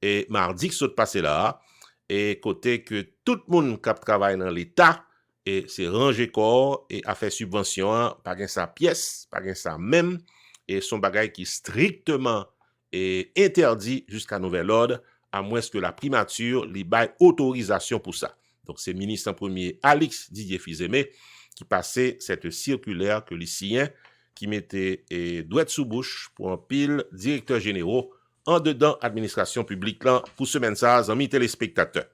et mardi qui s'est passé là, et côté que tout le monde qui travaille dans l'État, et c'est rangé corps et a fait subvention, pas gain sa pièce, pas gain sa même, et son bagage qui strictement est interdit jusqu'à nouvel ordre, à moins que la primature lui baille autorisation pour ça. Donc c'est ministre en premier Alex Didier Fils-Aimé qui passait cette circulaire que les siens qui mettait doigt sous bouche pour un pile directeur généraux en dedans administration publique là pour semaine ça amis téléspectateurs.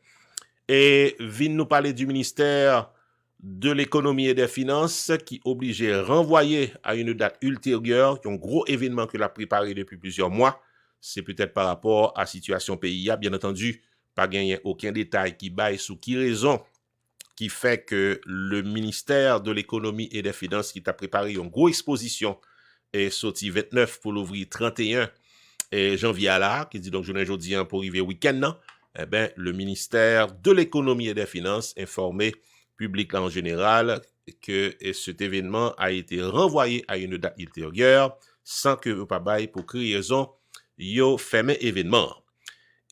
Et vient nous parler du ministère de l'économie et des finances qui obligeait à renvoyer à une date ultérieure un gros événement que l'a préparé depuis plusieurs mois. C'est peut-être par rapport à la situation pays, bien entendu, pas gagné aucun détail qui baille sous qui raison qui fait que le ministère de l'économie et des finances qui t'a préparé une grosse exposition et sorti 29 pour l'ouvrir 31 janvier à là, qui dit donc journée aujourd'hui pour arriver week-end non, eh ben le ministère de l'économie et des finances informé public en général que cet événement a été renvoyé à une date ultérieure sans que pas bail pour créer raison yo fermé événement.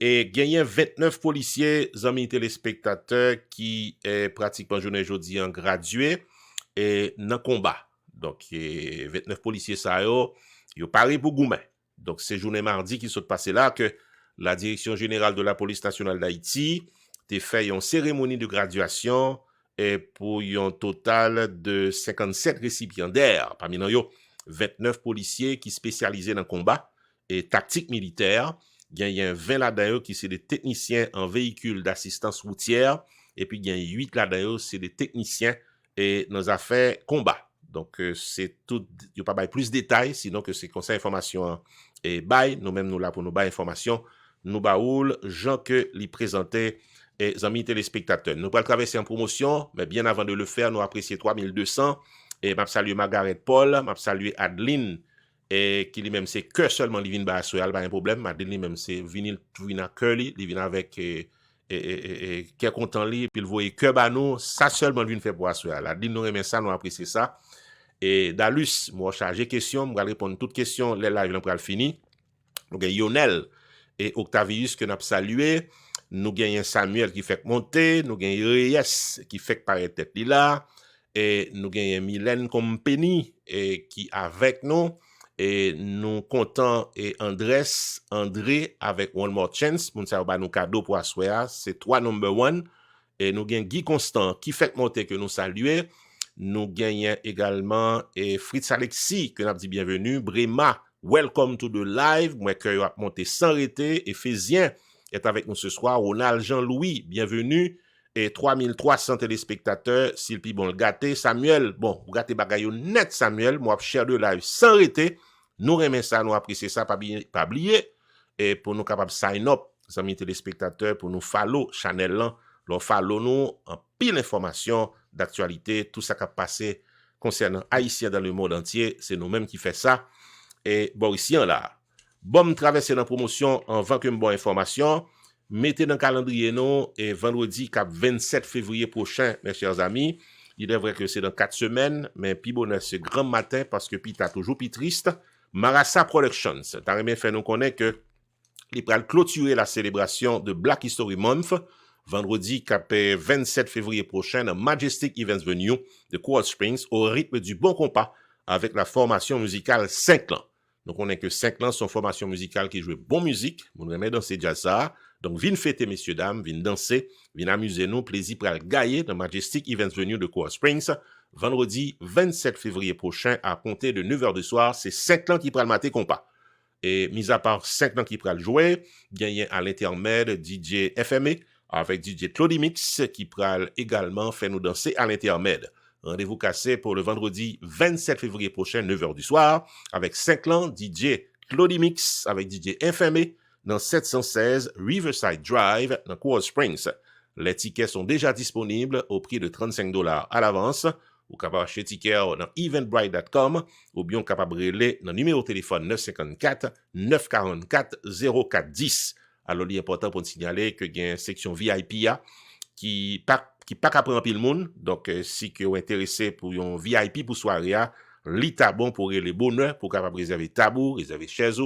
Et gagné 29 policiers, amis téléspectateurs, qui est pratiquement journée aujourd'hui en gradué et dans combat. Donc, 29 policiers, ça yo paré pour Goumen. Donc, c'est journée mardi qui s'est passé là que la Direction générale de la police nationale d'Haïti a fait une cérémonie de graduation et pour un total de 57 récipiendaires. Parmi nous, 29 policiers qui spécialisés dans le combat et tactique militaire. Il y a 20 là-dedans qui sont des techniciens en véhicules d'assistance routière et puis il y a 8 là-dedans c'est des techniciens et nos affaires combat. Donc, c'est tout, il n'y a pas plus de détails, sinon que c'est conseil information et bail, nous-mêmes nous là pour nous bail information, nous baoul, gens que les présentait et amis téléspectateurs. Nous allons traverser en promotion, mais bien avant de le faire, nous apprécions 3200 et m'a salué Margaret Paul, m'a salué Adeline et qui lui-même c'est que seulement il vient ba soyal pas un problème, Adeline lui-même c'est vinyle tout vient curly, il vient avec qui est content lui puis il voyait que ba nous, ça seulement lui fait pour soyal. Adeline nous remet ça, nous apprécions ça. Et Dalus, moi chargé question, moi répondre toutes questions, les live pour fini. Nous avons Yonel et Octavius que nous avons salué. Nous avons Samuel qui fait monter. Nous avons Reyes qui fait paraître tête là. Et nous avons Mylène Compagnie qui avec nous. Et nous comptons et André avec One More Chance. Nous avons nous cadeau pour asseoir. C'est 3 number 1. Et nous avons Guy Constant qui fait monter que nous saluons. Nous gagnons également Fritz Alexis que nous avons dit bienvenue. Brema, welcome to the live. Moi, que a monté sans arrêter. Ephésien est avec nous ce soir. Ronald Jean-Louis, bienvenue. Et 3300 téléspectateurs. Sylvie bon le gâté. Samuel, bon, vous gâtez bagaille net, Samuel. Moi, cher de live sans arrêter. Nous remet ça, nous apprécions ça, pas oublier. Et pour nous capables sign up, amis téléspectateurs, pour nous follow channel là. Leur follow nous en pile d'informations d'actualité, tout ça qui a passé concernant Haïtiens dans le monde entier, c'est nous-mêmes qui fait ça. Et Borisien là, bon traverser dans la promotion en vent que bonne information, mettez dans le calendrier nous et vendredi 27 février prochain, mes chers amis. Il est vrai que c'est dans 4 semaines, mais puis bonheur c'est grand matin parce que puis t'as toujours puis triste. Marassa Productions, t'as bien fait nous connaître que il va clôturer la célébration de Black History Month vendredi 27 février prochain dans Majestic Events Venue de Coral Springs au rythme du bon compas avec la formation musicale 5 ans. Donc on est que 5 ans sont formation musicale qui joue bonne musique, on remet danser jazz ça. Donc viens fêter messieurs dames, viens danser, viens amuser nous, plaisir pour le gagner dans Majestic Events Venue de Coral Springs vendredi 27 février prochain à compter de 9h du soir, c'est 5 ans qui prennent mater compas. Et mis à part 5 ans qui prennent jouer, gagner à l'intermède DJ FME avec DJ Claudimix qui pral également faire nous danser à l'intermède. Rendez-vous cassé pour le vendredi 27 février prochain, 9h du soir, avec 5 ans DJ Claudimix avec DJ FME dans 716 Riverside Drive dans Coral Springs. Les tickets sont déjà disponibles au prix de $35 à l'avance. Vous pouvez acheter tickets dans eventbrite.com ou bien capable de relayer dans le numéro de téléphone 954 944 0410. Alors, il est important pour signaler que il y a une section VIP qui pas qu'après un pile monde. Donc, si vous êtes intéressé pour un VIP pour soirée, l'ita bon pour les bonheurs, pour capable réserver tabou, réserver chaise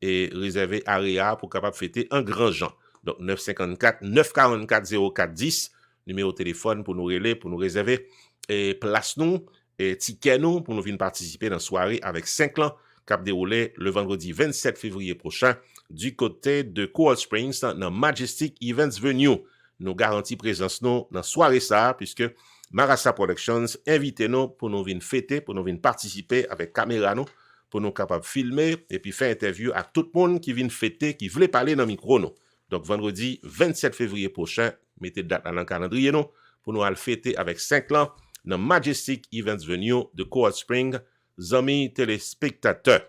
et réserver area pour capable fêter un grand gens. Donc, 954 944 0410, numéro de téléphone pour nous relayer, pour nous réserver et place nous et ticket nous pour nous venir participer dans la soirée avec 5 ans cap déroulé le vendredi 27 février prochain du côté de Coral Springs dans Majestic Events Venue. Nous garantis présence nous dans soirée ça puisque Marassa Productions invite nous pour nous venir fêter, pour nous venir participer avec caméra nous pour nous capables filmer et puis faire interview à tout le monde qui vient fêter, qui voulait parler dans le micro nous. Donc vendredi 27 février prochain, mettez date dans le calendrier nous pour nous aller fêter avec 5 ans dans Majestic Events Venue de Coral Springs, amis téléspectateurs.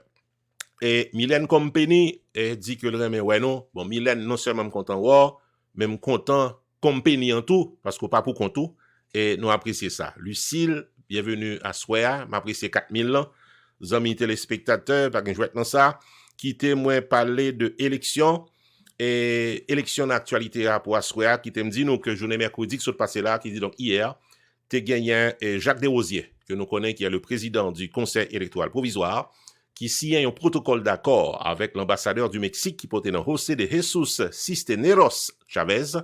Et Mylène Compagnie dit que le remet ouais non. Bon, Mylène non seulement content wow, même content Compagnie en tout, parce qu'on pas pour compte tout, et nous apprécions ça. Lucille, bienvenue à Soya, m'apprécie 4000 ans. Amis téléspectateurs, pas qu'un jouet dans ça, qui témoin parler de élection, et élection d'actualité pour Soya, qui t'aime dit nous que journée mercredi qui s'est passé là, qui dit donc hier, t'es gagné Jacques Desrosiers, que nous connaissons, qui est le président du Conseil électoral provisoire, qui signe un protocole d'accord avec l'ambassadeur du Mexique qui portait dans José de Jesus Cisneros Chavez.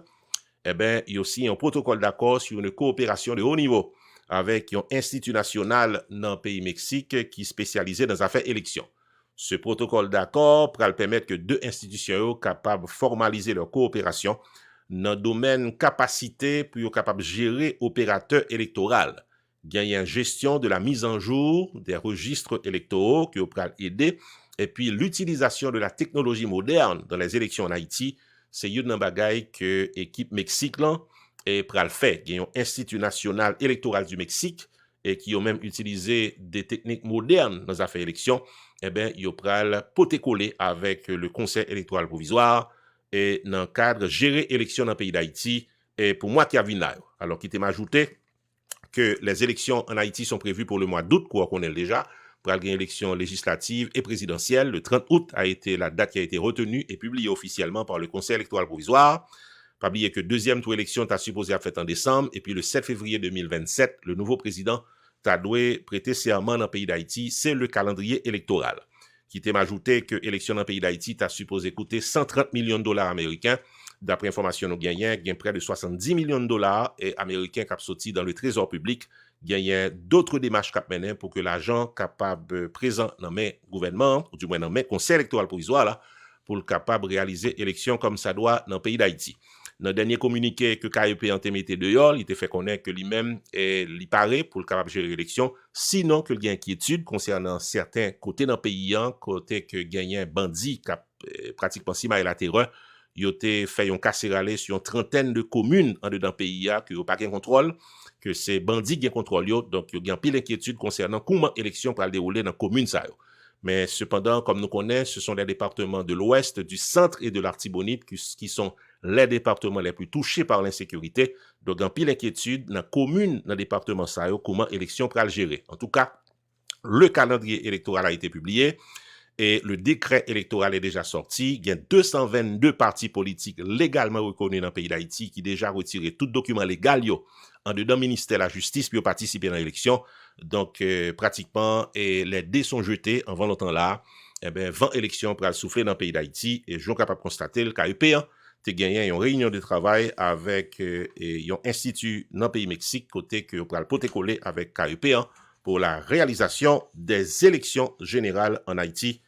Eh bien, il y a aussi un protocole d'accord sur une coopération de haut niveau avec un institut national dans le pays Mexique qui est spécialisé dans les affaires élections. Ce protocole d'accord pourra permettre que deux institutions capables de formaliser leur coopération dans le domaine capacité pour être capable de gérer opérateur électoral. Gagner une gestion de la mise en jour des registres électoraux qui pourra aider et puis l'utilisation de la technologie moderne dans les élections en Haïti, c'est une bagaille que l'équipe Mexique là et pral fait. Il y a un Institut national électoral du Mexique et qui ont même utilisé des techniques modernes dans les affaires élections, eh bien, ils pral poté-collé avec le Conseil électoral provisoire et dans le cadre gérer élections dans le pays d'Haïti, et pour moi qui a vu là. Alors, qui m'a ajouté que les élections en Haïti sont prévues pour le mois d'août, quoi qu'on ait déjà, pour une élection législative et présidentielle. Le 30 août a été la date qui a été retenue et publiée officiellement par le Conseil électoral provisoire. Pas oublier que deuxième tour élection t'a supposé à fait en décembre, et puis le 7 février 2027, le nouveau président t'a doué prêter serment dans le pays d'Haïti. C'est le calendrier électoral. Qui t'a ajouté que l'élection dans le pays d'Haïti t'a supposé coûter 130 millions de dollars américains. D'après information nous gagnons, il y a près de 70 millions de dollars et américains qui ont sorti dans le trésor public. Il y a d'autres démarches qui menées pour que l'argent capable présent dans mes gouvernements, ou du moins dans mes conseils électoraux provisoires, là, pour le capable réaliser élection comme ça doit dans le pays d'Haïti. Dans le dernier communiqué que KEP a été dehors, il était fait connaître que lui-même est paraît pour le capable gérer l'élection, sinon que il y a inquiétude concernant certains côtés dans le pays, côté que gagne un bandit qui a pratiquement si mal la terreur. Il a fait un casserale sur une trentaine de communes en dedans pays que n'ont pas de contrôle, que ces bandits qui ont contrôle, donc il y a pile d'inquiétude concernant comment l'élection va dérouler dans la commune ça. Mais cependant, comme nous connaissons, ce sont les départements de l'Ouest, du Centre et de l'Artibonite qui sont les départements les plus touchés par l'insécurité. Donc, il y a pile d'inquiétude dans la commune, dans le département ça, comment l'élection va le gérer. En tout cas, le calendrier électoral a été publié. Et le décret électoral est déjà sorti. Il y a 222 partis politiques légalement reconnus dans le pays d'Haïti qui déjà retiré tout document légal en dedans ministère de la Justice pour participer dans l'élection. Donc, pratiquement, les dés sont jetés en longtemps là. Eh bien, 20 élections pour souffler dans le pays d'Haïti. Et je suis capable de constater le KEP, tu gagné une réunion de travail avec un institut dans le pays Mexique, côté que pour le poté-coller avec KEP pour la réalisation des élections générales en Haïti.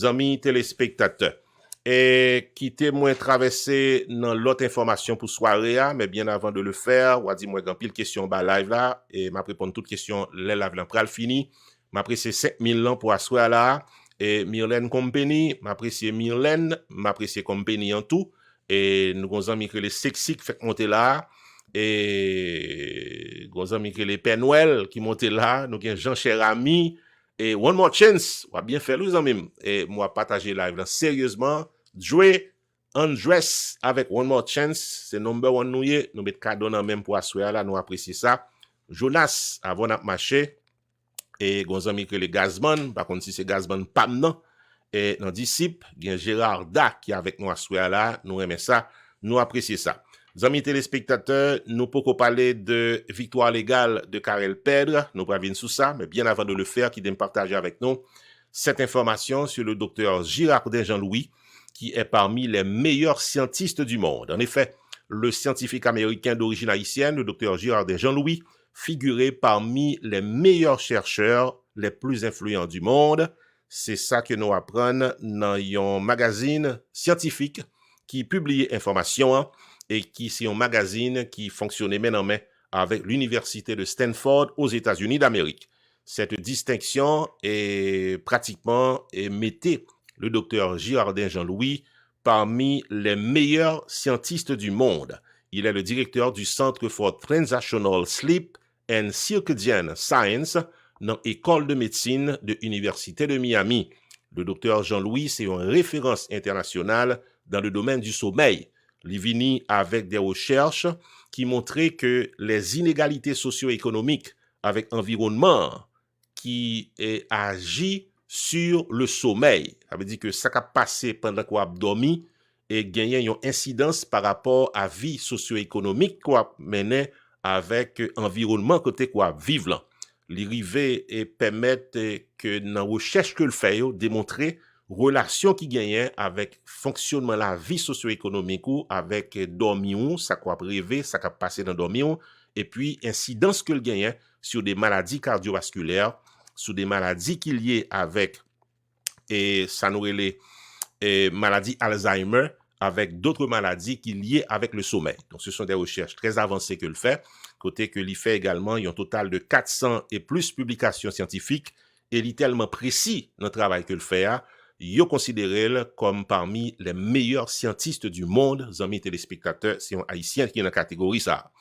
Amis téléspectateurs, et quittez moi traverser dans l'autre information pour soirée, mais bien avant de le faire, ou dit moi grand pile question bas live là, et m'a répondre toutes questions les live là pral fini, m'apprécier 5000 ans pour asseoir là, et Myrlène Company, m'apprécier Myrlène, m'apprécier Company en tout, et nous avons amis que les sexy qui fait monter là, et nous avons amis que les Père Noël qui montent là, nous avons Jean cher ami. Et One More Chance, on va bien faire les amis. Et moi, partager live là. Sérieusement, jouer Undress avec One More Chance, c'est number one nous mettons cadeau dans même pour asseoir là, nous apprécions ça. Jonas, avant de marcher, et nos amis que les Gazman, par contre, si c'est Gazman, pas non. Et dans disciple, il y a Gérard Da qui est avec nous asseoir là, nous aimons ça, nous apprécions ça. Amis téléspectateurs, nous pouvons parler de victoire légale de Karel Pedre, nous revenons sur ça, mais bien avant de le faire, qui vient partager avec nous cette information sur le docteur Girardin Jean-Louis, qui est parmi les meilleurs scientistes du monde. En effet, le scientifique américain d'origine haïtienne, le docteur Girardin Jean-Louis, figurait parmi les meilleurs chercheurs les plus influents du monde. C'est ça que nous apprenons dans un magazine scientifique qui publie information, et qui c'est un magazine qui fonctionnait main en main avec l'université de Stanford aux États-Unis d'Amérique. Cette distinction est pratiquement mettait le docteur Girardin Jean-Louis parmi les meilleurs scientistes du monde. Il est le directeur du Centre for Transactional Sleep and Circadian Science dans l'École de médecine de l'Université de Miami. Le docteur Jean-Louis, c'est une référence internationale dans le domaine du sommeil. Il vini avec des recherches qui montraient que les inégalités socio-économiques avec environnement qui agit sur le sommeil. Ça veut dire que ça a passé pendant qu'on a dormi et gagné une incidence par rapport à vie socio-économique qu'on menait avec environnement côté qu'on vive là. L'arrivée et permettre que dans la recherche que le fait démontrer relation qui gagne avec fonctionnement la vie socio-économique ou avec dormir, ça quoi rêver, ça quoi passer dans dormir, et puis incidence que le gagne sur des maladies cardiovasculaires, sur des maladies qui liées avec et ça nous les maladies Alzheimer, avec d'autres maladies qui liées avec le sommeil. Donc ce sont des recherches très avancées que le fait, côté que l'il fait également, il y a un total de 400 et plus publications scientifiques et il est tellement précis dans le travail que le fait. Il est considéré comme parmi les meilleurs scientistes du monde, amis téléspectateurs, c'est un haïtien qui est dans la catégorie ça,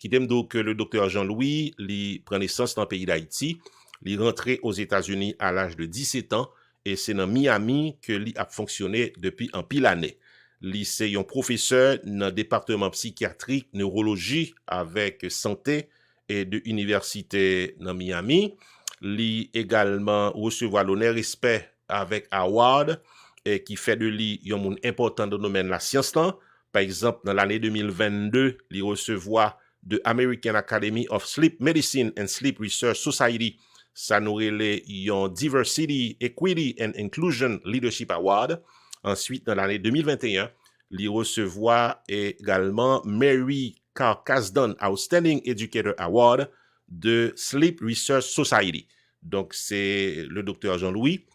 qui t'aime donc que le docteur Jean-Louis, il prend naissance dans le pays d'Haïti, il est rentré aux États-Unis à l'âge de 17 ans, et c'est dans Miami que il a fonctionné depuis un pile année. Il c'est un professeur dans le département psychiatrique, neurologie avec santé et de l'université dans Miami. Il également recevoir l'honneur respect avec Award et qui fait de lui un monde important dans le domaine de la science. Par exemple, dans l'année 2022, il recevoir de American Academy of Sleep Medicine and Sleep Research Society. Ça nous relève un Diversity, Equity and Inclusion Leadership Award. Ensuite, dans l'année 2021, il recevoir également Mary Carcasdon Outstanding Educator Award de Sleep Research Society. Donc, c'est le docteur Jean-Louis,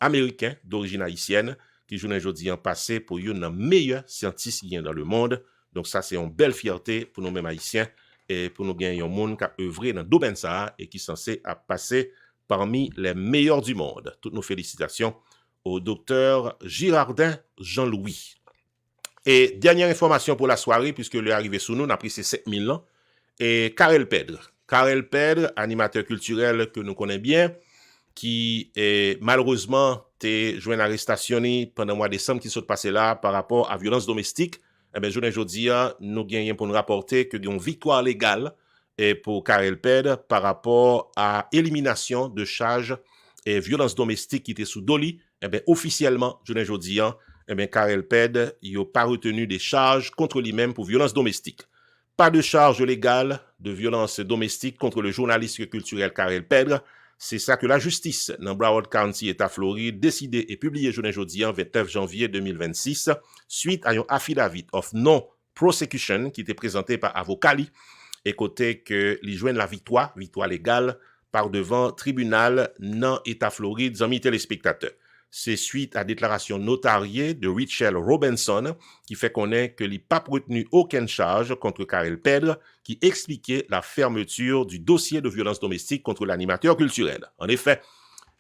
américain d'origine haïtienne, qui joue aujourd'hui en passé pour une des meilleurs scientifiques dans le monde. Donc, ça, c'est une belle fierté pour nous-mêmes haïtiens et pour nous gagner un monde qui a œuvré dans le domaine ça et qui est censé passer parmi les meilleurs du monde. Toutes nos félicitations au docteur Girardin Jean-Louis. Et dernière information pour la soirée, puisque l'heure est arrivée sous nous, on a pris ces 7000 ans, et Karel Pedre. Karel Pedre, animateur culturel que nous connaissons bien, qui est malheureusement été joint arrestation pendant le mois de décembre qui s'est passé là par rapport à violence domestique. Eh bien, aujourd'hui, nous gagnons pour nous rapporter que une victoire légale pour Karel Pedre par rapport à élimination de charges et violence domestique qui était sous Doli. Eh bien, officiellement, aujourd'hui, eh bien, Karel Pedre, il n'a pas retenu des charges contre lui-même pour violence domestique. Pas de charge légale de violence domestique contre le journaliste culturel Karel Pedre. C'est ça que la justice dans Broward County, État Floride, décidé et publié jeudi 29 janvier 2026 suite à un affidavit of non-prosecution qui était présenté par Avocali et côté que les joignent la victoire légale par devant tribunal dans État Floride, amis téléspectateurs. C'est suite à déclaration notariée de Richelle Robinson qui fait connaître que il n'a pas retenu aucune charge contre Karel Pedre qui expliquait la fermeture du dossier de violence domestique contre l'animateur culturel. En effet,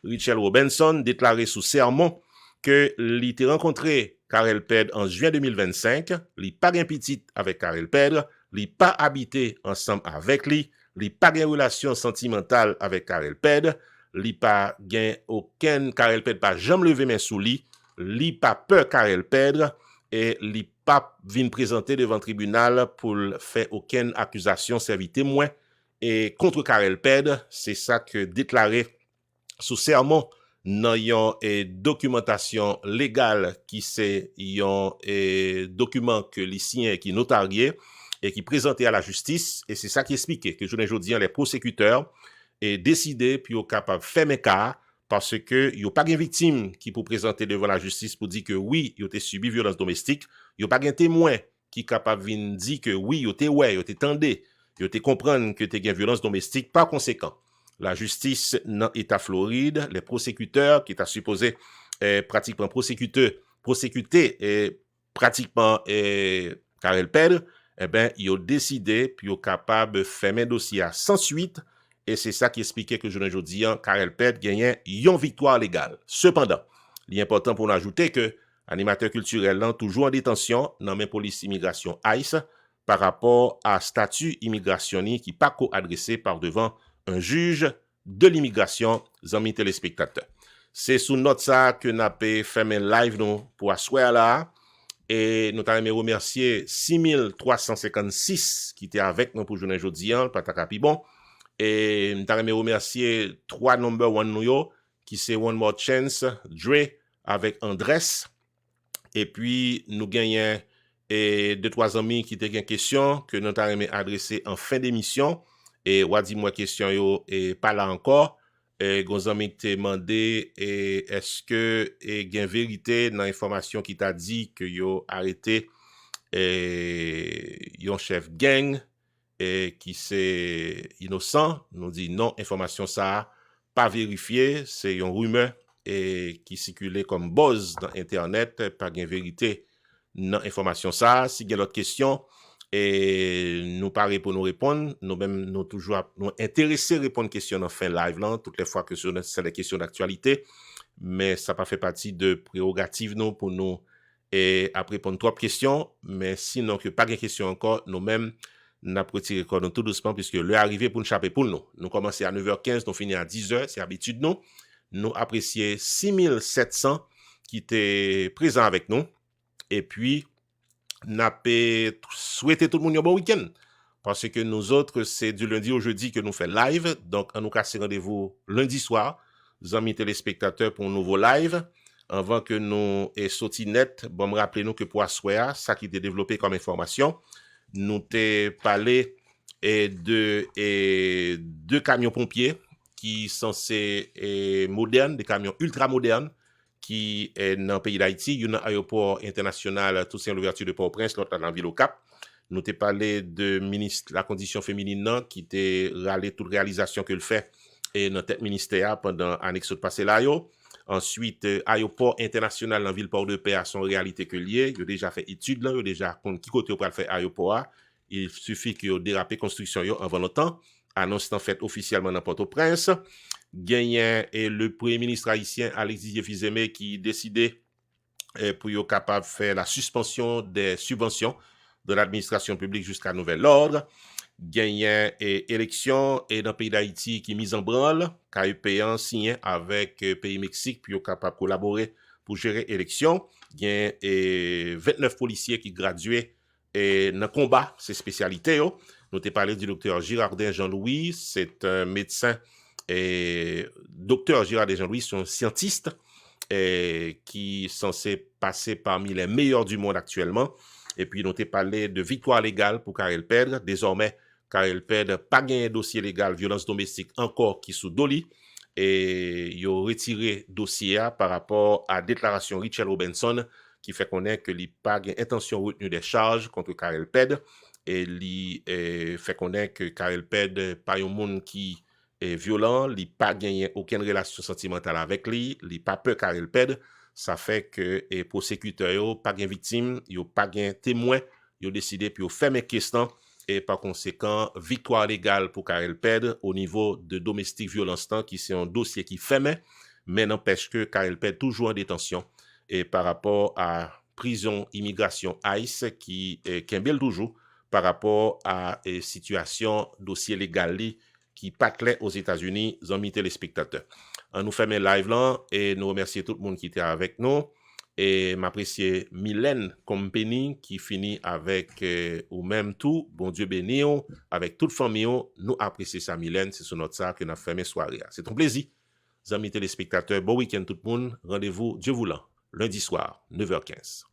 Richelle Robinson déclarait sous serment que il était rencontré Karel Pedre en juin 2025, il pas un petit avec Karel Pedre, il pas habité ensemble avec lui, il pas une relation sentimentale avec Karel Pedre, li pas gen aucun Karel Pedre pas jamais levé main sous li pas peur Karel Pedre et li pas vinn présenter devant tribunal pour faire aucune accusation servi témoin et contre Karel Pedre. C'est ça que déclaré sous serment dans une documentation légale qui c'est un document que li signé qui notarié et qui présenté à la justice et c'est ça qui expliquait que aujourd'hui les prosécuteurs et décider puis au capable faire mes cas parce que y a pas de victime qui pour présenter devant la justice pour dire que oui, il a subi violence domestique, y a pas de témoin qui capable venir dire que oui, il a tendé, il a comprendre que tu as violence domestique par conséquent. La justice dans l'État Floride, les prosécuteurs qui étaient supposés pratiquement prosécuter pratiquement Karel Pedre, eh ben ils ont décidé puis ils ont capable de faire un dossier sans suite. Et c'est ça qui expliquait que aujourd'hui, Karel Pedre gagnait une victoire légale. Cependant, il est important pour nous ajouter que l'animateur culturel est toujours en détention dans la police immigration ICE par rapport à statut immigration qui n'est pas adressé par devant un juge de l'immigration, amis téléspectateurs. C'est sous note ça que nous avons fait un live nous, pour asseoir là. Et nous avons remercié 6356 qui étaient avec nous pour journée aujourd'hui, le patakapi bon. Et nous avons remercié 3 number one nous qui c'est One More Chance, Dre avec Andrés. Et puis nous gagnons 2-3 amis qui étaient une question que nous avons adressé en fin d'émission. Et dis-moi question yo et pas là encore. Et gros amis t'ai demandé est-ce que il y a une vérité dans l'information qui t'a dit que yo arrêté un chef gang et qui c'est innocent. Nous dit non, information ça pas vérifiée, c'est une rumeur et qui circulait comme buzz dans internet, pas de vérité dans information ça. Si il y a d'autres questions et nous parler pour nous répondre, nous même nous toujours nous intéressés répondre questions dans fin live là, toutes les fois que c'est des questions d'actualité, mais ça pas fait partie de prérogatives nous pour nous et après répondre trois questions, mais sinon que pas de questions encore, nous même n'a retiré cordon tout doucement puisque l'heure arrivée pour nous chaper pour nous. Nous commençons à 9h15, nous finissons à 10h, c'est habitude nous. Nous apprécions 6700 qui étaient présents avec nous. Et puis, nous souhaité tout le monde un bon week-end. Parce que nous autres, c'est du lundi au jeudi que nous faisons live. Donc, on nous casse rendez-vous lundi soir, amis téléspectateurs, pour un nouveau live. Avant que nous sorti net, bon, me rappelez nous que pour Assoya, ça qui était développé comme information, nous t'ai parlé de deux camions pompiers qui sont modernes, des camions ultra modernes, qui est dans le pays d'Haïti. Il y a un aéroport international, tout c'est l'ouverture de Port-au-Prince, l'autre dans la ville au Cap. Nous t'ai parlé de ministre la condition féminine non, qui t'ai râlé toute réalisation que le fait et notre tête ministère pendant l'année qui passé là. Ensuite, aéroport international dans la ville Port-de-Paix a son réalité que lié. Il a déjà fait études là, il a déjà qui côté pour faire aéroport. Il suffit qu'il y ait dérapé construction avant longtemps. Annonce en fait officiellement dans Port-au-Prince. Gagné et le premier ministre haïtien Alexis Fizeme qui décidait pour être capable de faire la suspension des subventions de l'administration publique jusqu'à nouvel ordre. Gagné et élection et dans le pays d'Haïti qui mise en branle, KUPN signé avec pays Mexique puis être capable de collaborer pour gérer l'élection. Gagné et 29 policiers qui graduaient et dans le combat, c'est spécialité. Nous avons parlé du docteur Girardin Jean-Louis, c'est un médecin et docteur Girardin Jean-Louis, c'est un scientiste qui est censé passer parmi les meilleurs du monde actuellement. Et puis, nous avons parlé de victoire légale pour Karel Pedre. Désormais, Karel Pedre n'a pas gagné dossier légal violence domestique encore qui sous Doli. Et il a retiré dossier par rapport à la déclaration Richard Robinson qui fait connaître que il n'a pas intention de retenue des charges contre Karel Pedre. Et il fait connaître que Karel Pedre n'est pas un monde qui est violent, il n'a pas gagné aucune relation sentimentale avec lui, il n'a pas peur Karel Pedre. Ça fait que les prosécuteurs n'ont pas de victime, ils n'ont pas de témoin, ils ont décidé puis ils ont fermé question et par conséquent, victoire légale pour Karel Pedre au niveau de domestique violence qui c'est un dossier qui ferme, mais n'empêche que Karel Pedre toujours en détention et par rapport à prison immigration ICE qui est toujours par rapport à situation dossier légal qui pas clair aux États-Unis, amis téléspectateurs. On nous fait mes live là et nous remercier tout le monde qui était avec nous et m'apprécier Mylène Compagnie qui finit avec ou même tout bon Dieu béni avec toute famille nous apprécier ça Mylène c'est sur notre ça que nous a fait mes soirées c'est un plaisir amis téléspectateurs bon week-end tout le monde rendez-vous Dieu voulant lundi soir 9h15